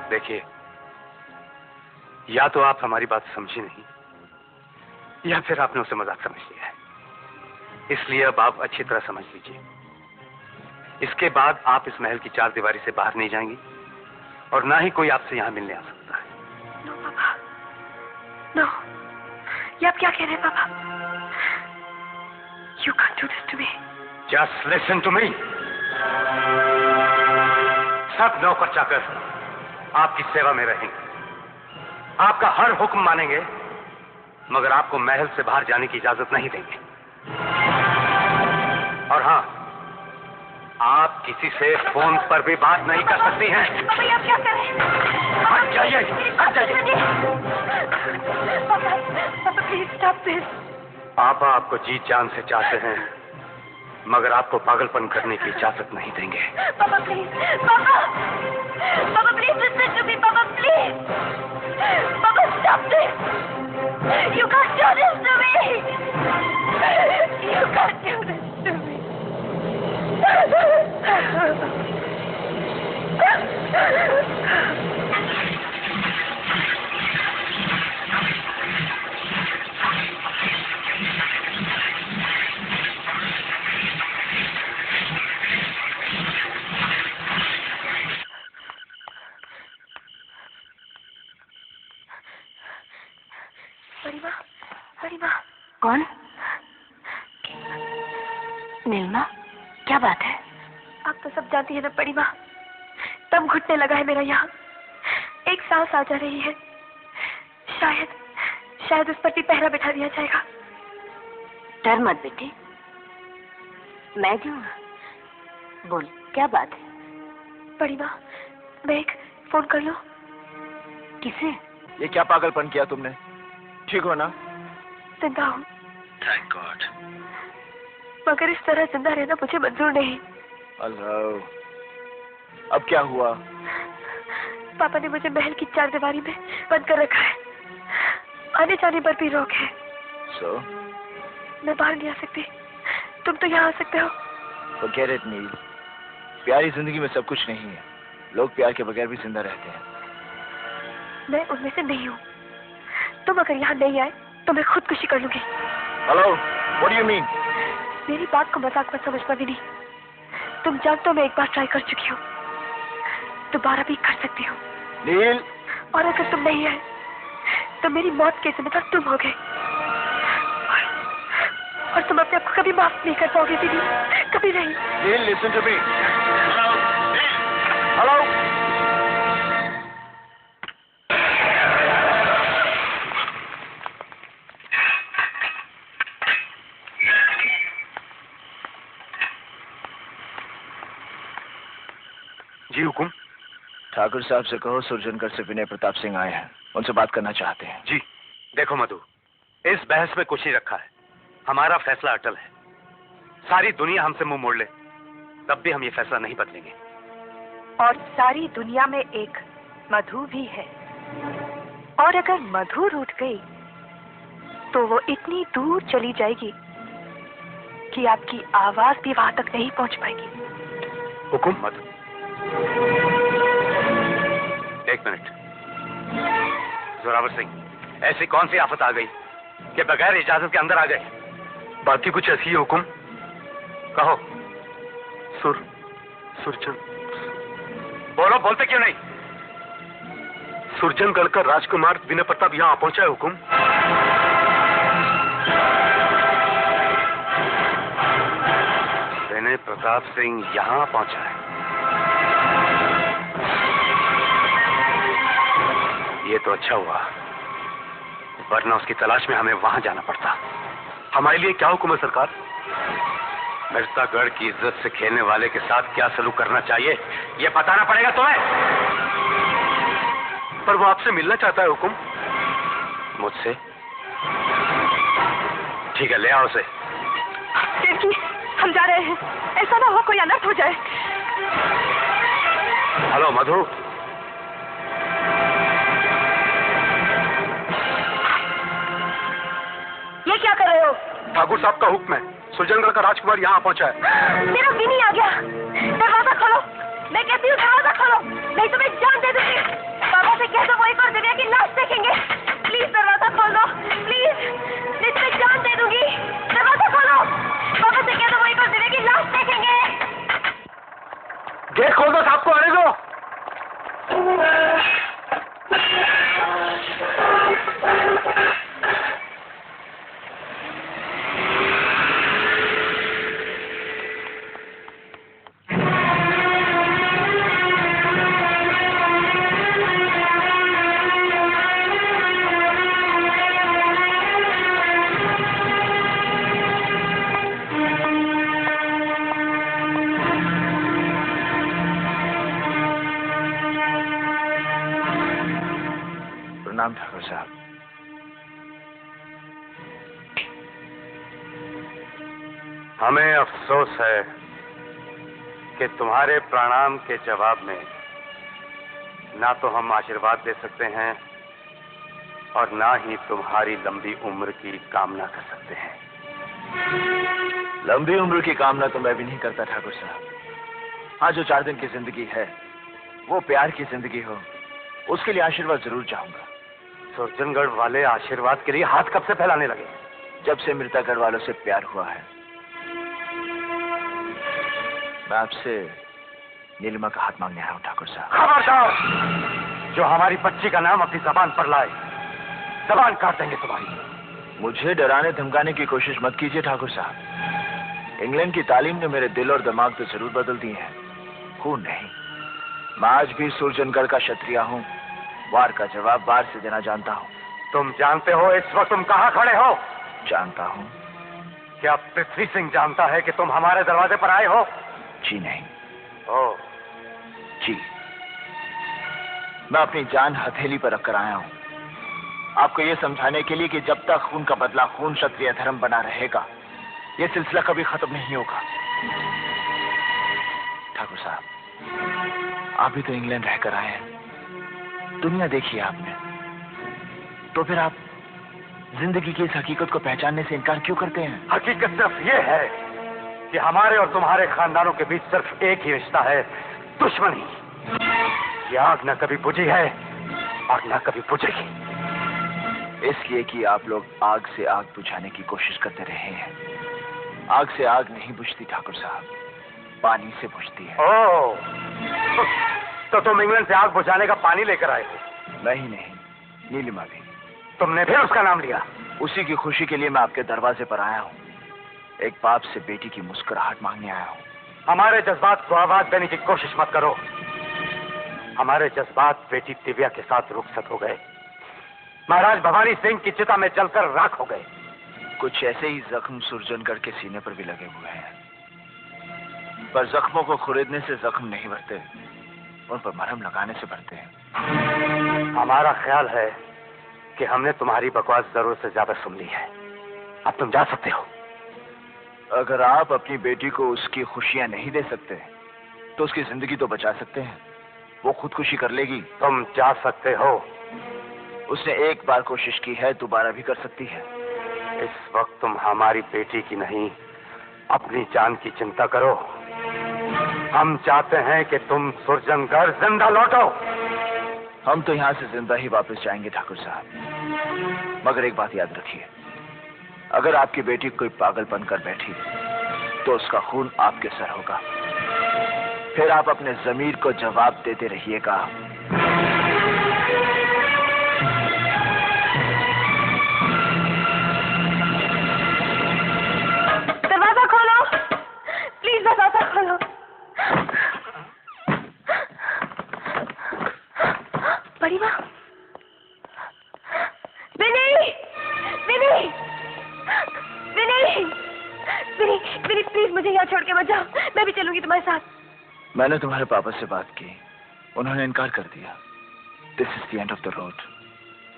देखिए, या तो आप हमारी बात समझी नहीं, या फिर आपने उसे मजाक समझ लिया है। इसलिए अब आप अच्छी तरह समझ लीजिए, इसके बाद आप इस महल की 4 दीवारी से बाहर नहीं जाएंगी और ना ही कोई आपसे यहाँ मिलने आ सकता है। नो पापा, नो, ये आप क्या कह रहे हैं पापा? You can't do this to me. Just listen to me. सब नौकर चाकर आपकी सेवा में रहेंगे, आपका हर हुक्म मानेंगे, मगर आपको महल से बाहर जाने की इजाजत नहीं देंगे। और हाँ, आप किसी से फोन पर भी बात नहीं कर सकती हैं। पापा ये आप क्या कर रहे हैं? हट जाइए, हट जाइए। पापा प्लीज स्टॉप दिस। पापा आपको जीत जान से चाहते हैं, मगर आपको पागलपन करने की इजाजत नहीं देंगे। पापा प्लीज, पापा प्लीज लिसन टू मी, पापा प्लीज, पापा stop this. You can't do this to me. You can't do this to me. परिमा, कौन? नीलमा, क्या बात है? आप तो सब जानती है ना परिमा, दम घुटने लगा है मेरा यहाँ। एक सांस आ जा रही है, शायद उस पर भी पहरा बिठा दिया जाएगा। डर मत बेटी, मैं क्यों? बोल, क्या बात है? परिमा, मैं एक फोन कर लूं? किसे? ये क्या पागलपन किया तुमने? ठीक हो ना? जिंदा हूँ, थैंक गॉड। मगर इस तरह जिंदा रहना मुझे मंजूर नहीं। अल्लाह, अब क्या हुआ? पापा ने मुझे महल की चारदीवारी में बंद कर रखा है, आने जाने पर भी रोक है। मैं बाहर नहीं आ सकती, तुम तो यहाँ आ सकते हो। Forget it, नील। प्यारी जिंदगी में सब कुछ नहीं है, लोग प्यार के बगैर भी जिंदा रहते हैं। मैं उनमें से नहीं हूँ। तुम अगर यहाँ नहीं आए तो मैं खुदकुशी कर लूंगी। Hello, what do you mean? मेरी बात को मजाक मत समझना भी नहीं। तुम जानते हो मैं एक बार ट्राई कर चुकी हूँ, दोबारा भी कर सकती हूँ। नील, और अगर तुम नहीं आए तो मेरी मौत के जिम्मेदार तुम हो गए, और तुम अपने आप को कभी माफ नहीं कर पाओगे दीदी, कभी नहीं। नील, listen to me. हेलो, जी हुकुम। ठाकुर साहब से कहो सुरजनगढ़ से विनय प्रताप सिंह आए हैं, उनसे बात करना चाहते हैं। जी। देखो मधु, इस बहस में कुछ नहीं रखा है, हमारा फैसला अटल है। सारी दुनिया हमसे मुंह मोड़ ले, तब भी हम ये फैसला नहीं बदलेंगे। और सारी दुनिया में एक मधु भी है, और अगर मधु रूठ गई तो वो इतनी दूर चली जाएगी कि आपकी आवाज भी वहां तक नहीं पहुंच पाएगी। हुकुम। मधु, एक मिनट। जोरावर सिंह, ऐसी कौन सी आफत आ गई कि बगैर इजाजत के अंदर आ गए? बाकी कुछ ऐसी है हुकुम। कहो। सुरजन। बोलो, बोलते क्यों नहीं? सुरजनगढ़ का राजकुमार विनय प्रताप यहाँ पहुंचा है हुकुम। विनय प्रताप सिंह यहाँ पहुंचा है। ये तो अच्छा हुआ, वरना उसकी तलाश में हमें वहां जाना पड़ता। हमारे लिए क्या हुक्म है सरकार? मिर्जागढ़ की इज्जत से खेलने वाले के साथ क्या सलूक करना चाहिए, ये बताना पड़ेगा तुम्हें। पर वो आपसे मिलना चाहता है हुकुम। मुझसे? ठीक है, ले आओ उसे। देवकी, हम जा रहे हैं, ऐसा ना हो कोई अनर्थ हो जाए। हेलो मधु। ये क्या कर रहे हो? ठाकुर साहब का हुक्म है, सुरजनगढ़ का राजकुमार यहाँ पहुंचा है। मेरा विनी आ गया, दरवाजा खोलो। मैं कहती हूँ दरवाजा खोलो, नहीं तो मैं जान दे दूंगी। बाबा से कह दो वो एक और दिव्या की लाश देखेंगे। प्लीज दरवाजा खोल दो, प्लीज, नहीं तो मैं जान दे दूंगी। दरवाजा खोलो, बाबा से कह दो वो एक और दिव्या की लाश देखेंगे। गेट खोल दो, साहब को आने दो। प्रणाम ठाकुर साहब। हमें अफसोस है कि तुम्हारे प्रणाम के जवाब में ना तो हम आशीर्वाद दे सकते हैं और ना ही तुम्हारी लंबी उम्र की कामना कर सकते हैं। लंबी उम्र की कामना तो मैं भी नहीं करता ठाकुर साहब। हाँ, जो 4 दिन की जिंदगी है वो प्यार की जिंदगी हो, उसके लिए आशीर्वाद जरूर चाहूंगा। सुरजनगढ़ वाले आशीर्वाद के लिए हाथ कब से फैलाने लगे? जब से मृतकगढ़ वालों से प्यार हुआ है। मैं आपसे नीलिमा का हाथ मांगने आया हूँ ठाकुर साहब। खबरदार! जो हमारी बच्ची का नाम अपनी जबान पर लाए, जबान काट देंगे तुम्हारी। मुझे डराने धमकाने की कोशिश मत कीजिए ठाकुर साहब। इंग्लैंड की तालीम ने मेरे दिल और दिमाग तो जरूर बदल दिए हैं, खून नहीं। मैं आज भी सुरजनगढ़ का क्षत्रिय हूँ, वार का जवाब वार से देना जानता हूँ। तुम जानते हो इस वक्त तुम कहाँ खड़े हो? जानता हूँ। क्या पृथ्वी सिंह जानता है कि तुम हमारे दरवाजे पर आए हो? जी नहीं। ओ जी, मैं अपनी जान हथेली पर रखकर आया हूँ, आपको यह समझाने के लिए कि जब तक खून का बदला खून क्षत्रिय धर्म बना रहेगा, यह सिलसिला कभी खत्म नहीं होगा। ठाकुर साहब, आप भी तो इंग्लैंड रहकर आए हैं, दुनिया देखी है आपने, तो फिर आप जिंदगी की इस हकीकत को पहचानने से इनकार क्यों करते हैं? हकीकत सिर्फ ये है कि हमारे और तुम्हारे खानदानों के बीच सिर्फ एक ही रिश्ता है, दुश्मनी। ये आग न कभी बुझी है और न कभी बुझेगी। इसलिए कि आप लोग आग से आग बुझाने की कोशिश करते रहे हैं। आग से आग नहीं बुझती ठाकुर साहब, पानी से बुझती है। ओह, तो तुम इंग्लैंड से आग बुझाने का पानी लेकर आए थे? मैं ही नहीं, नीलिमा भी। तुमने फिर उसका नाम लिया? उसी की खुशी के लिए मैं आपके दरवाजे पर आया हूँ। एक बाप से बेटी की मुस्कुराहट मांगने आया हूँ। हमारे जज्बात को आवाज देने की कोशिश मत करो। हमारे जज्बात बेटी दिव्या के साथ रुखसत हो गए, महाराज भवानी सिंह की चिता में जलकर राख हो गए। कुछ ऐसे ही जख्म सुरजनगढ़ के सीने पर भी लगे हुए हैं, पर जख्मों को खुरेदने से जख्म नहीं भरते, उन पर मरहम लगाने से भरते हैं। हमारा ख्याल है कि हमने तुम्हारी बकवास जरूरत से ज्यादा सुन ली है, अब तुम जा सकते हो। अगर आप अपनी बेटी को उसकी खुशियां नहीं दे सकते तो उसकी जिंदगी तो बचा सकते हैं, वो खुदकुशी कर लेगी। तुम जा सकते हो। उसने एक बार कोशिश की है, दोबारा भी कर सकती है। इस वक्त तुम हमारी बेटी की नहीं, अपनी जान की चिंता करो। हम चाहते हैं कि तुम सुरजनगढ़ जिंदा लौटो। हम तो यहाँ से जिंदा ही वापस जाएंगे ठाकुर साहब, मगर एक बात याद रखिए, अगर आपकी बेटी कोई पागल बनकर बैठी तो उसका खून आपके सर होगा। फिर आप अपने जमीर को जवाब देते रहिएगा। दरवाजा खोलो, प्लीज दरवाजा खोलो। बड़ी माँ, विनी, विनी, विनी, विनी, विनी, प्लीज मुझे यहाँ छोड़ के मत जाओ, मैं भी चलूंगी तुम्हारे साथ। मैंने तुम्हारे पापा से बात की, उन्होंने इनकार कर दिया। This is the end of the road,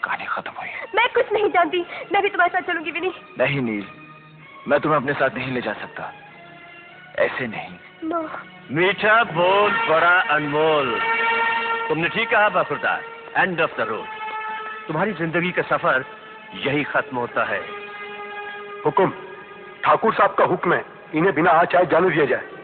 कहानी खत्म हुई। मैं कुछ नहीं जानती, मैं भी तुम्हारे साथ चलूंगी विनी। नहीं नील, मैं तुम्हें अपने साथ नहीं ले जा सकता, ऐसे नहीं। नो। मीठा बोल बड़ा अनमोल। तुमने ठीक कहा बखुरदार, एंड ऑफ द रोड। तुम्हारी जिंदगी का सफर यही खत्म होता है। हुक्म, ठाकुर साहब का हुक्म है, इन्हें बिना आज चाहे जाने दिया जाए।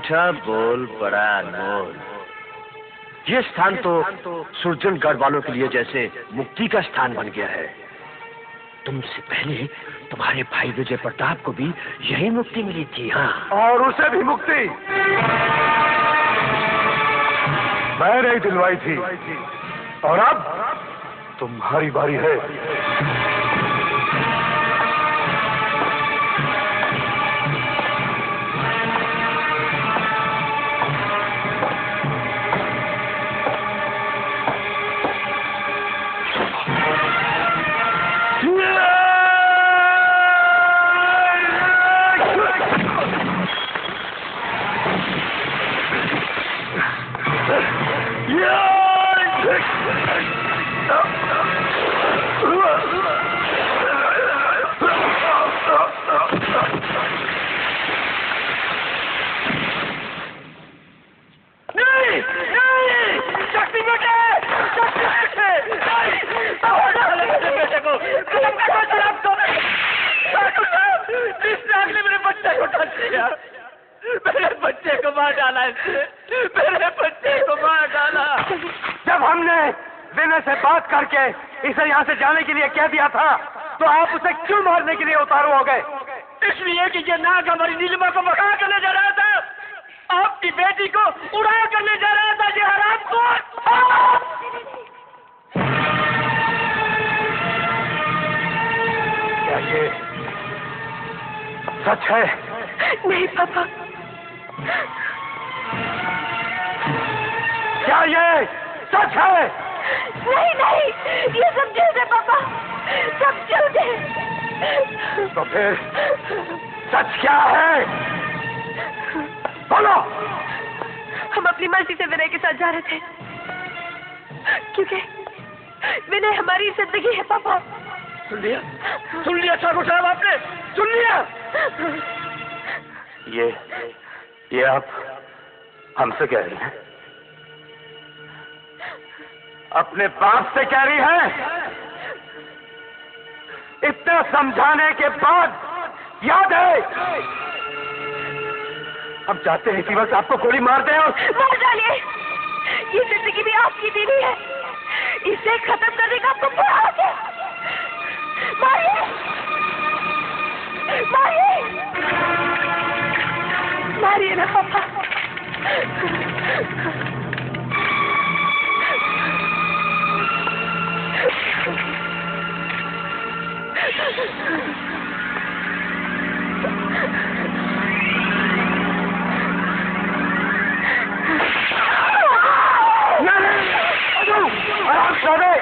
मीठा बोल बड़ा अनमोल। ये स्थान तो सुरजनगढ़ वालों के लिए जैसे मुक्ति का स्थान बन गया है। तुमसे पहले तुम्हारे भाई विजय प्रताप को भी यही मुक्ति मिली थी। हाँ, और उसे भी मुक्ति मैंने ही दिलवाई थी, और अब तुम्हारी बारी है। मेरे बच्चे को मार डाला इसने, मेरे बच्चे को मार डाला। जब हमने विनय से बात करके इसे यहाँ से जाने के लिए कह दिया था, तो आप उसे क्यों मारने के लिए उतारू हो गए? इसलिए कि ये नाग हमारी नीलिमा को भगा कर ले जा रहा था, आपकी बेटी को उड़ा कर ले जा रहा था। ये हरामखोर! क्या ये सच है? नहीं पापा। क्या ये सच है? नहीं नहीं, ये सब झूठ है पापा, सब झूठ है। तो फिर सच क्या है? बोलो। हम अपनी मर्जी से विनय के साथ जा रहे थे, क्योंकि विनय हमारी जिंदगी है पापा। सुन लिया ठाकुर साहब, आपने सुन लिया? ये आप हमसे कह रही हैं? अपने बाप से कह रही हैं? इतना समझाने के बाद याद है? हम चाहते हैं कि बस आपको गोली मार दें और मार डालिए। ये जिंदगी भी आपकी दीदी है, इसे खत्म करने का आपको पूरा हक है। मारिए, मारिए, मारिए ना पापा। आराम से।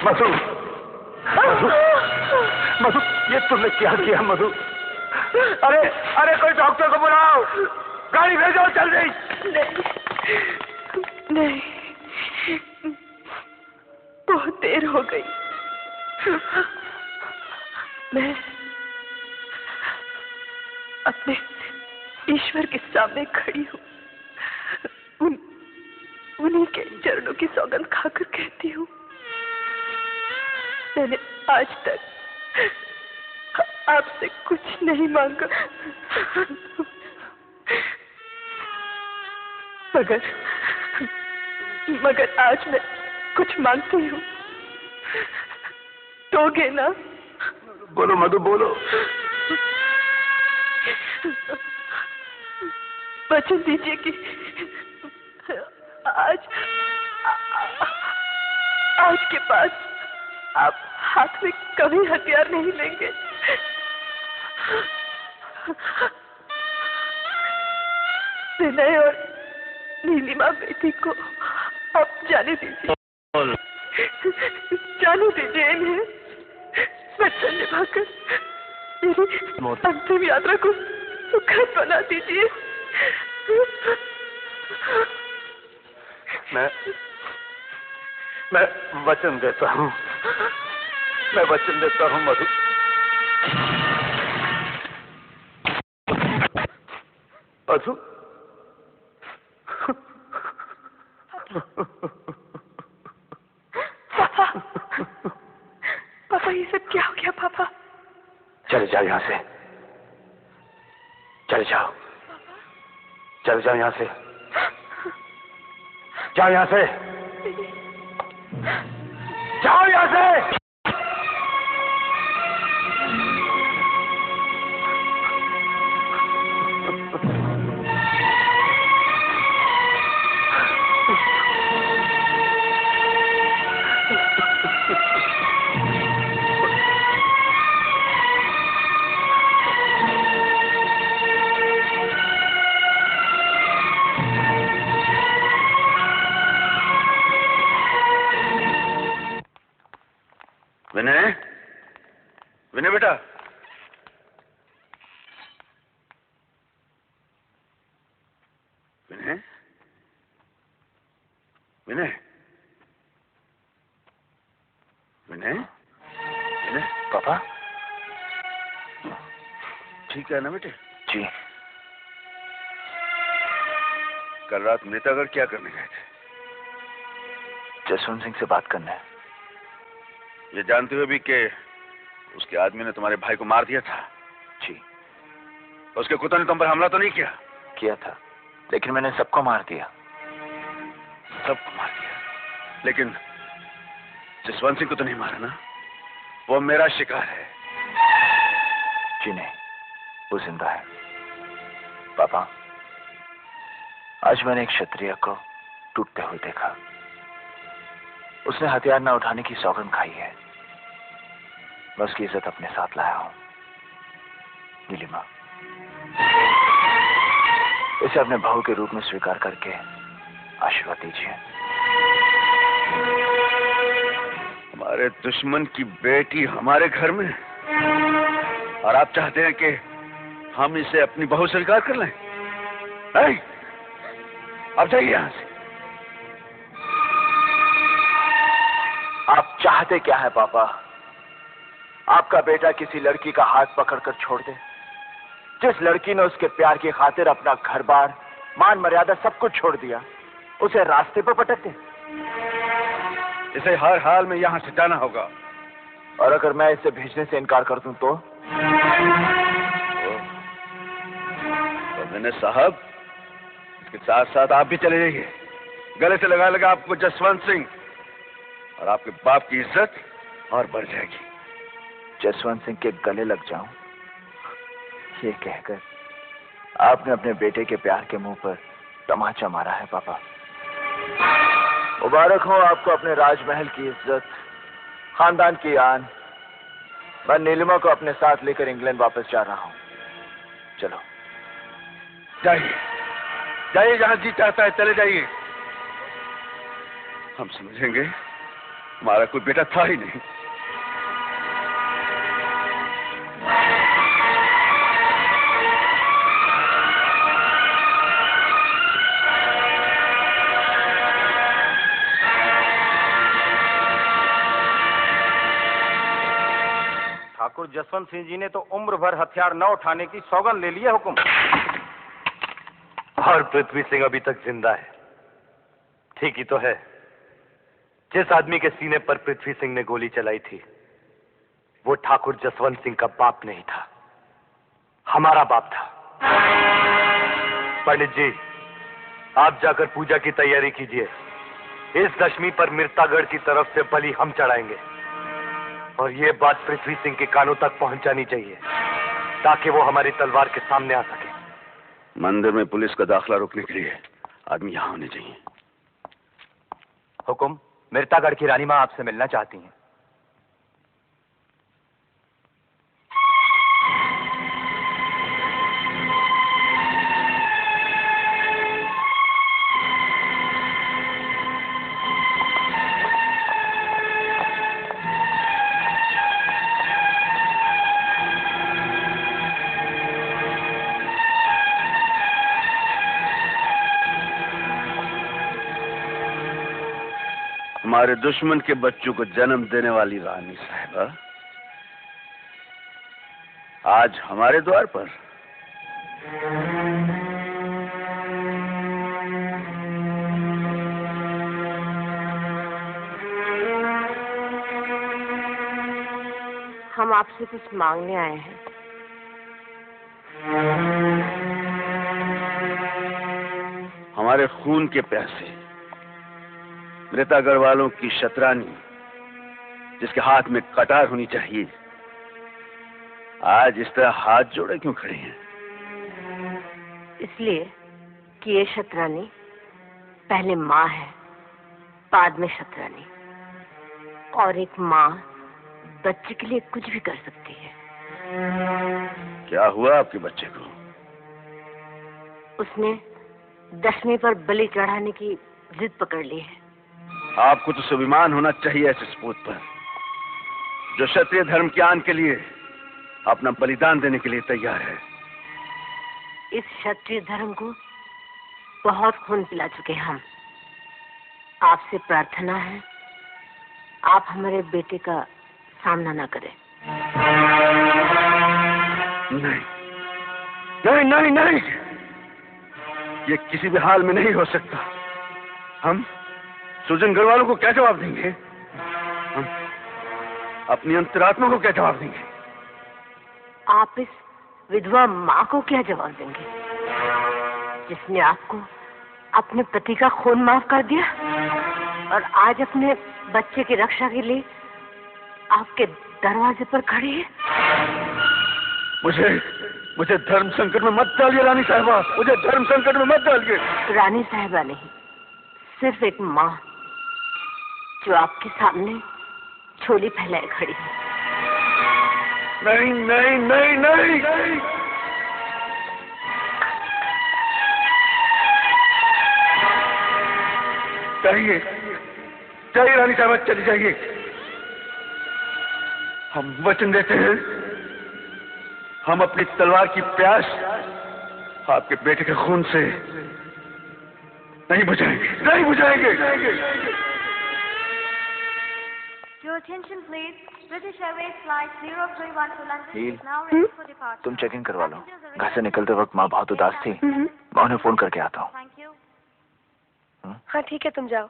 मधु, मधु, मधु, ये तुमने क्या किया मधु? अरे अरे, कोई डॉक्टर को बुलाओ, गाड़ी भेजो जल्दी। नहीं, बहुत देर हो गई। मैं अपने ईश्वर के सामने खड़ी हूँ, उन्हीं के चरणों की सौगंध खाकर कहती हूँ, मैंने आज तक आपसे कुछ नहीं मांगा, मगर आज मैं कुछ मांगती हूँ। दोगे ना? बोलो मधु, बोलो। वचन दीजिए कि आज के बाद आप हाथ में कभी हथियार नहीं लेंगे। विनय और नीलिमा बेटी को आप जाने दीजिए, जाने दीजिए इन्हें। वचन निभाकर मेरी अंतिम यात्रा को सुखद बना दीजिए। मैं वचन देता हूँ, मैं वचन देता हूँ मधु। मधु, ये सब क्या हो गया पापा? चले जाओ यहाँ से, चले जाओ, चले जाओ यहाँ से, जाओ यहाँ से, जाओ यहाँ से। विनय, विनय बेटा, विनय, विनय, विनय, विनय। पापा ठीक है ना बेटे? जी। कल रात नेतागढ़ क्या करने गए थे? जसवंत सिंह से बात करना है। ये जानते हुए भी कि उसके आदमी ने तुम्हारे भाई को मार दिया था? जी। उसके कुत्ते ने तुम पर हमला तो नहीं किया? किया था, लेकिन मैंने सबको मार दिया। सबको मार दिया, लेकिन जसवंत सिंह को तो नहीं मारा ना? वो मेरा शिकार है। जी नहीं, वो जिंदा है। पापा, आज मैंने एक क्षत्रिय को टूटते हुए देखा। उसने हथियार न उठाने की सौगंध खाई है। मैं उसकी इज्जत अपने साथ लाया हूं। नीलिमा, इसे अपने बहू के रूप में स्वीकार करके आशीर्वाद दीजिए। हमारे दुश्मन की बेटी हमारे घर में, और आप चाहते हैं कि हम इसे अपनी बहू स्वीकार कर लें? अब जाइए यहां से। आप चाहते क्या है पापा? आपका बेटा किसी लड़की का हाथ पकड़कर छोड़ दे, जिस लड़की ने उसके प्यार की खातिर अपना घर बार, मान मर्यादा सब कुछ छोड़ दिया, उसे रास्ते पर पटक दे? इसे हर हाल में यहां से जाना होगा। और अगर मैं इसे भेजने से इनकार कर दूं तो मैंने साहब, इसके साथ साथ आप भी चले जाइए। गले से लगा लगा आपको जसवंत सिंह, और आपके बाप की इज्जत और बढ़ जाएगी। जसवंत सिंह के गले लग जाऊं, ये कहकर आपने अपने बेटे के प्यार के मुंह पर तमाचा मारा है पापा। मुबारक हो आपको अपने राजमहल की इज्जत, खानदान की आन। मैं नीलिमा को अपने साथ लेकर इंग्लैंड वापस जा रहा हूं। चलो जाइए, जाइए, जहां जी चाहता है चले जाइए। हम समझेंगे हमारा कोई बेटा था ही नहीं। ठाकुर जसवंत सिंह जी ने तो उम्र भर हथियार न उठाने की सौगंध ले ली है हुकुम। और पृथ्वी सिंह अभी तक जिंदा है। ठीक ही तो है। जिस आदमी के सीने पर पृथ्वी सिंह ने गोली चलाई थी, वो ठाकुर जसवंत सिंह का बाप नहीं था, हमारा बाप था। पंडित जी, आप जाकर पूजा की तैयारी कीजिए। इस दशमी पर मिर्तागढ़ की तरफ से बलि हम चढ़ाएंगे, और ये बात पृथ्वी सिंह के कानों तक पहुंचानी चाहिए, ताकि वो हमारी तलवार के सामने आ सके। मंदिर में पुलिस का दाखिला रोकने के लिए आदमी यहां होने चाहिए। हुकुम, मिर्तागढ़ की रानी मां आपसे मिलना चाहती हैं। हमारे दुश्मन के बच्चों को जन्म देने वाली रानी साहिबा आज हमारे द्वार पर। हम आपसे कुछ मांगने आए हैं। हमारे खून के प्यासे मृतागढ़ वालों की शतरानी, जिसके हाथ में कटार होनी चाहिए, आज इस तरह हाथ जोड़े क्यों खड़े हैं? इसलिए कि ये शतरानी पहले माँ है, बाद में शतरानी। और एक माँ बच्चे के लिए कुछ भी कर सकती है। क्या हुआ आपके बच्चे को? उसने दशमी पर बलि चढ़ाने की जिद पकड़ ली है। आपको तो स्वाभिमान होना चाहिए ऐसे सपूत पर, जो क्षत्रिय धर्म ज्ञान के लिए अपना बलिदान देने के लिए तैयार है। इस क्षत्रिय धर्म को बहुत खून पिला चुके हम। आपसे प्रार्थना है, आप हमारे बेटे का सामना न करें। नहीं नहीं नहीं नहीं, ये किसी भी हाल में नहीं हो सकता। हम सुरजनगढ़ वालों को क्या जवाब देंगे? हम अपनी अंतरात्मा को क्या जवाब देंगे? आप इस विधवा माँ को क्या जवाब देंगे, जिसने आपको अपने पति का खून माफ कर दिया और आज अपने बच्चे की रक्षा के लिए आपके दरवाजे पर खड़ी है? मुझे धर्म संकट में मत डालिए रानी साहिबा, मुझे धर्म संकट में मत डालिए। रानी साहिबा नहीं, सिर्फ एक माँ जो आपके सामने झोली फैलाए खड़ी है। नहीं नहीं नहीं नहीं, नहीं। चाहिए रानी साहिबा, चली जाइए। हम वचन देते हैं, हम अपनी तलवार की प्यास आपके बेटे के खून से नहीं बुझाएंगे, नहीं बुझाएंगे। Your attention please. British Airways flight 031 to London is now ready for departure. तुम चेक इन करवा लो। घर से निकलते वक्त माँ बहुत उदास थी, मैं उन्हें फोन करके आता हूँ। Thank you. हाँ ठीक है, तुम जाओ।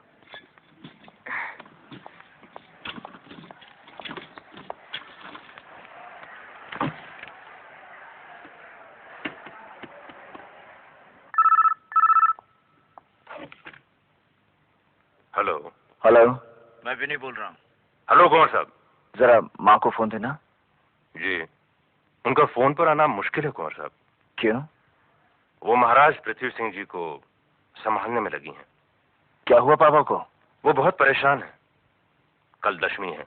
हेलो। हेलो, मैं विनय बोल रहा हूँ। हेलो कुमार साहब। जरा माँ को फोन देना। जी, उनका फोन पर आना मुश्किल है कुमार साहब। क्यों? वो महाराज पृथ्वी सिंह जी को संभालने में लगी हैं। क्या हुआ पापा को? वो बहुत परेशान है। कल दशमी है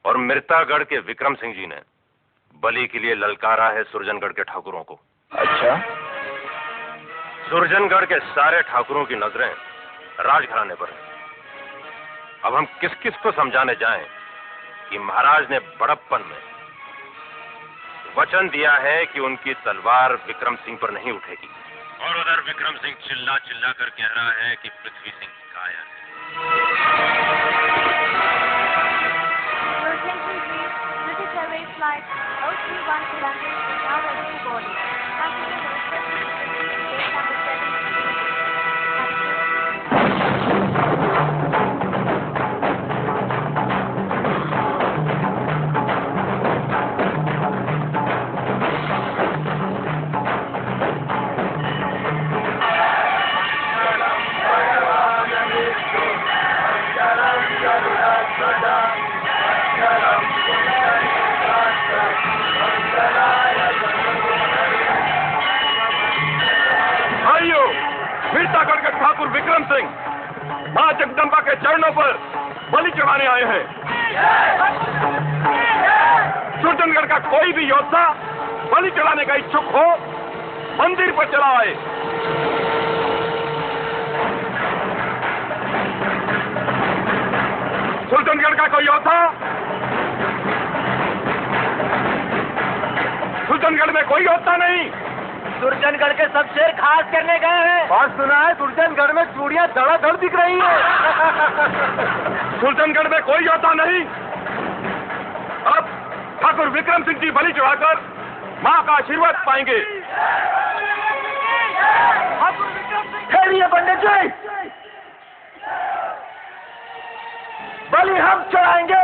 और मृतागढ़ के विक्रम सिंह जी ने बलि के लिए ललकारा है सुरजनगढ़ के ठाकुरों को। अच्छा? सुरजनगढ़ के सारे ठाकुरों की नजरें राजघराने पर है। अब हम किस किस को समझाने जाएं कि महाराज ने बड़प्पन में वचन दिया है कि उनकी तलवार विक्रम सिंह पर नहीं उठेगी, और उधर विक्रम सिंह चिल्ला चिल्ला कर कह रहा है कि पृथ्वी सिंह की काया है। Your attention please. British Airways flight 031 to London is now ready for boarding. Passengers are requested to proceed to gate number 7. मृतागढ़ के ठाकुर विक्रम सिंह मां जगदम्बा के चरणों पर बलि चढ़ाने आए हैं। सुरजनगढ़ का कोई भी योद्धा बलि चढ़ाने का इच्छुक हो, मंदिर पर चला आए। सुरजनगढ़ का कोई योद्धा, सुरजनगढ़ में कोई योद्धा नहीं। सुरजनगढ़ के सब शेर खास करने गए हैं। और सुना है सुरजनगढ़ में चूड़ियां धड़ाधड़ दिख रही हैं। सुरजनगढ़ में कोई योद्धा नहीं। अब ठाकुर विक्रम सिंह जी बलि चढ़ाकर मां का आशीर्वाद पाएंगे। ठहरिए पंडित जी, बलि हम चढ़ाएंगे।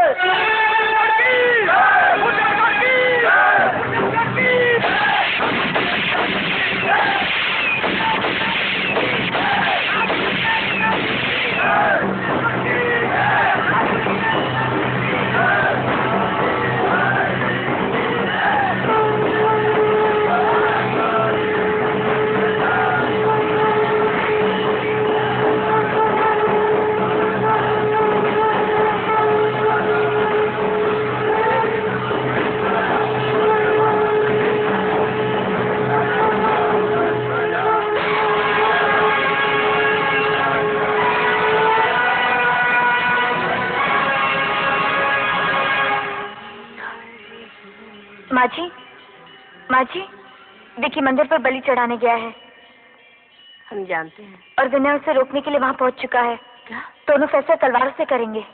माँ जी, विकी मंदिर पर बलि चढ़ाने गया है। हम जानते हैं। और विनय उसे रोकने के लिए वहाँ पहुँच चुका है। क्या? दोनों फैसला तलवार से करेंगे।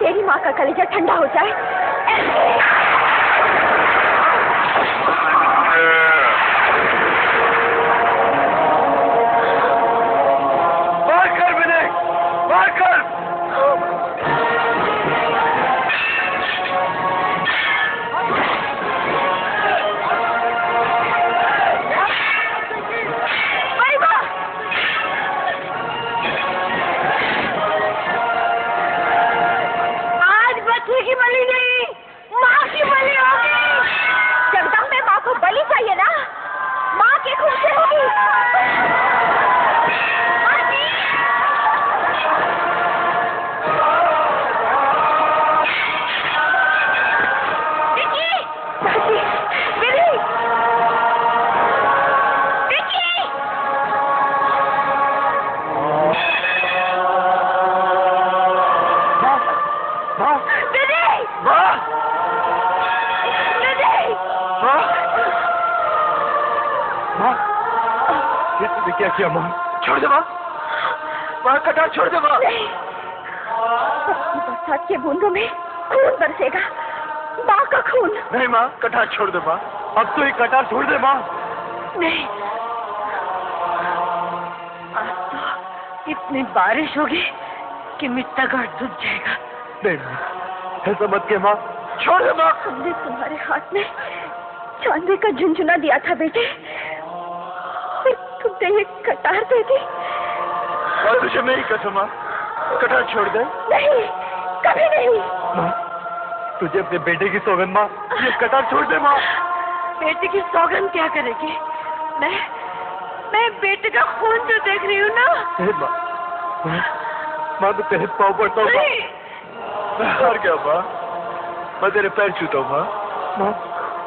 तेरी माँ का कलेजा ठंडा हो जाए। क्या किया माँ? छोड़ दे माँ, माँ कटार छोड़ दे माँ। बरसात के बूंदों में खून बरसेगा, माँ का खून। नहीं माँ, कटार छोड़ दे माँ, अब तो ये कटार छोड़ दे माँ। नहीं, आज तो इतनी बारिश होगी कि मिट्टा घाट सूख जाएगा। नहीं माँ, ऐसा मत के माँ, छोड़ दे माँ। हमने तुम्हारे हाथ में चांदी का झुनझुना दिया था बेटे, तुमने ये कटार दे दी। और तुझे मेरी कसम माँ, कटार छोड़ दे। नहीं, कभी नहीं। माँ, तुझे अपने बेटे की सौगंध माँ, ये कटार छोड़ दे माँ। बेटे की सौगंध क्या करेगी? मैं बेटे का खून जो देख रही हूँ ना। माँ, माँ तो तेरे पाँव पड़ता हूँ। और क्या माँ, मैं तेरे पैर छूता हूँ माँ। माँ,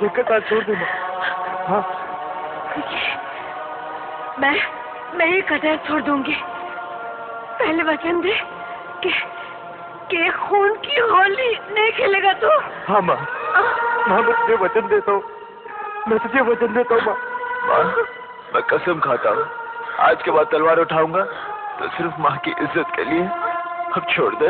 ये कटार छोड़ दे माँ। मैं ये कटार छोड़ दूंगी। पहले वचन दे कि खून की होली नहीं खेलेगा तू। हाँ माँ, माँ मैं तुझे वचन देता हूँ, मैं तुझे वचन देता हूँ माँ। माँ, मैं कसम खाता हूँ, आज के बाद तलवार उठाऊंगा तो सिर्फ माँ की इज्जत के लिए। अब छोड़ दे।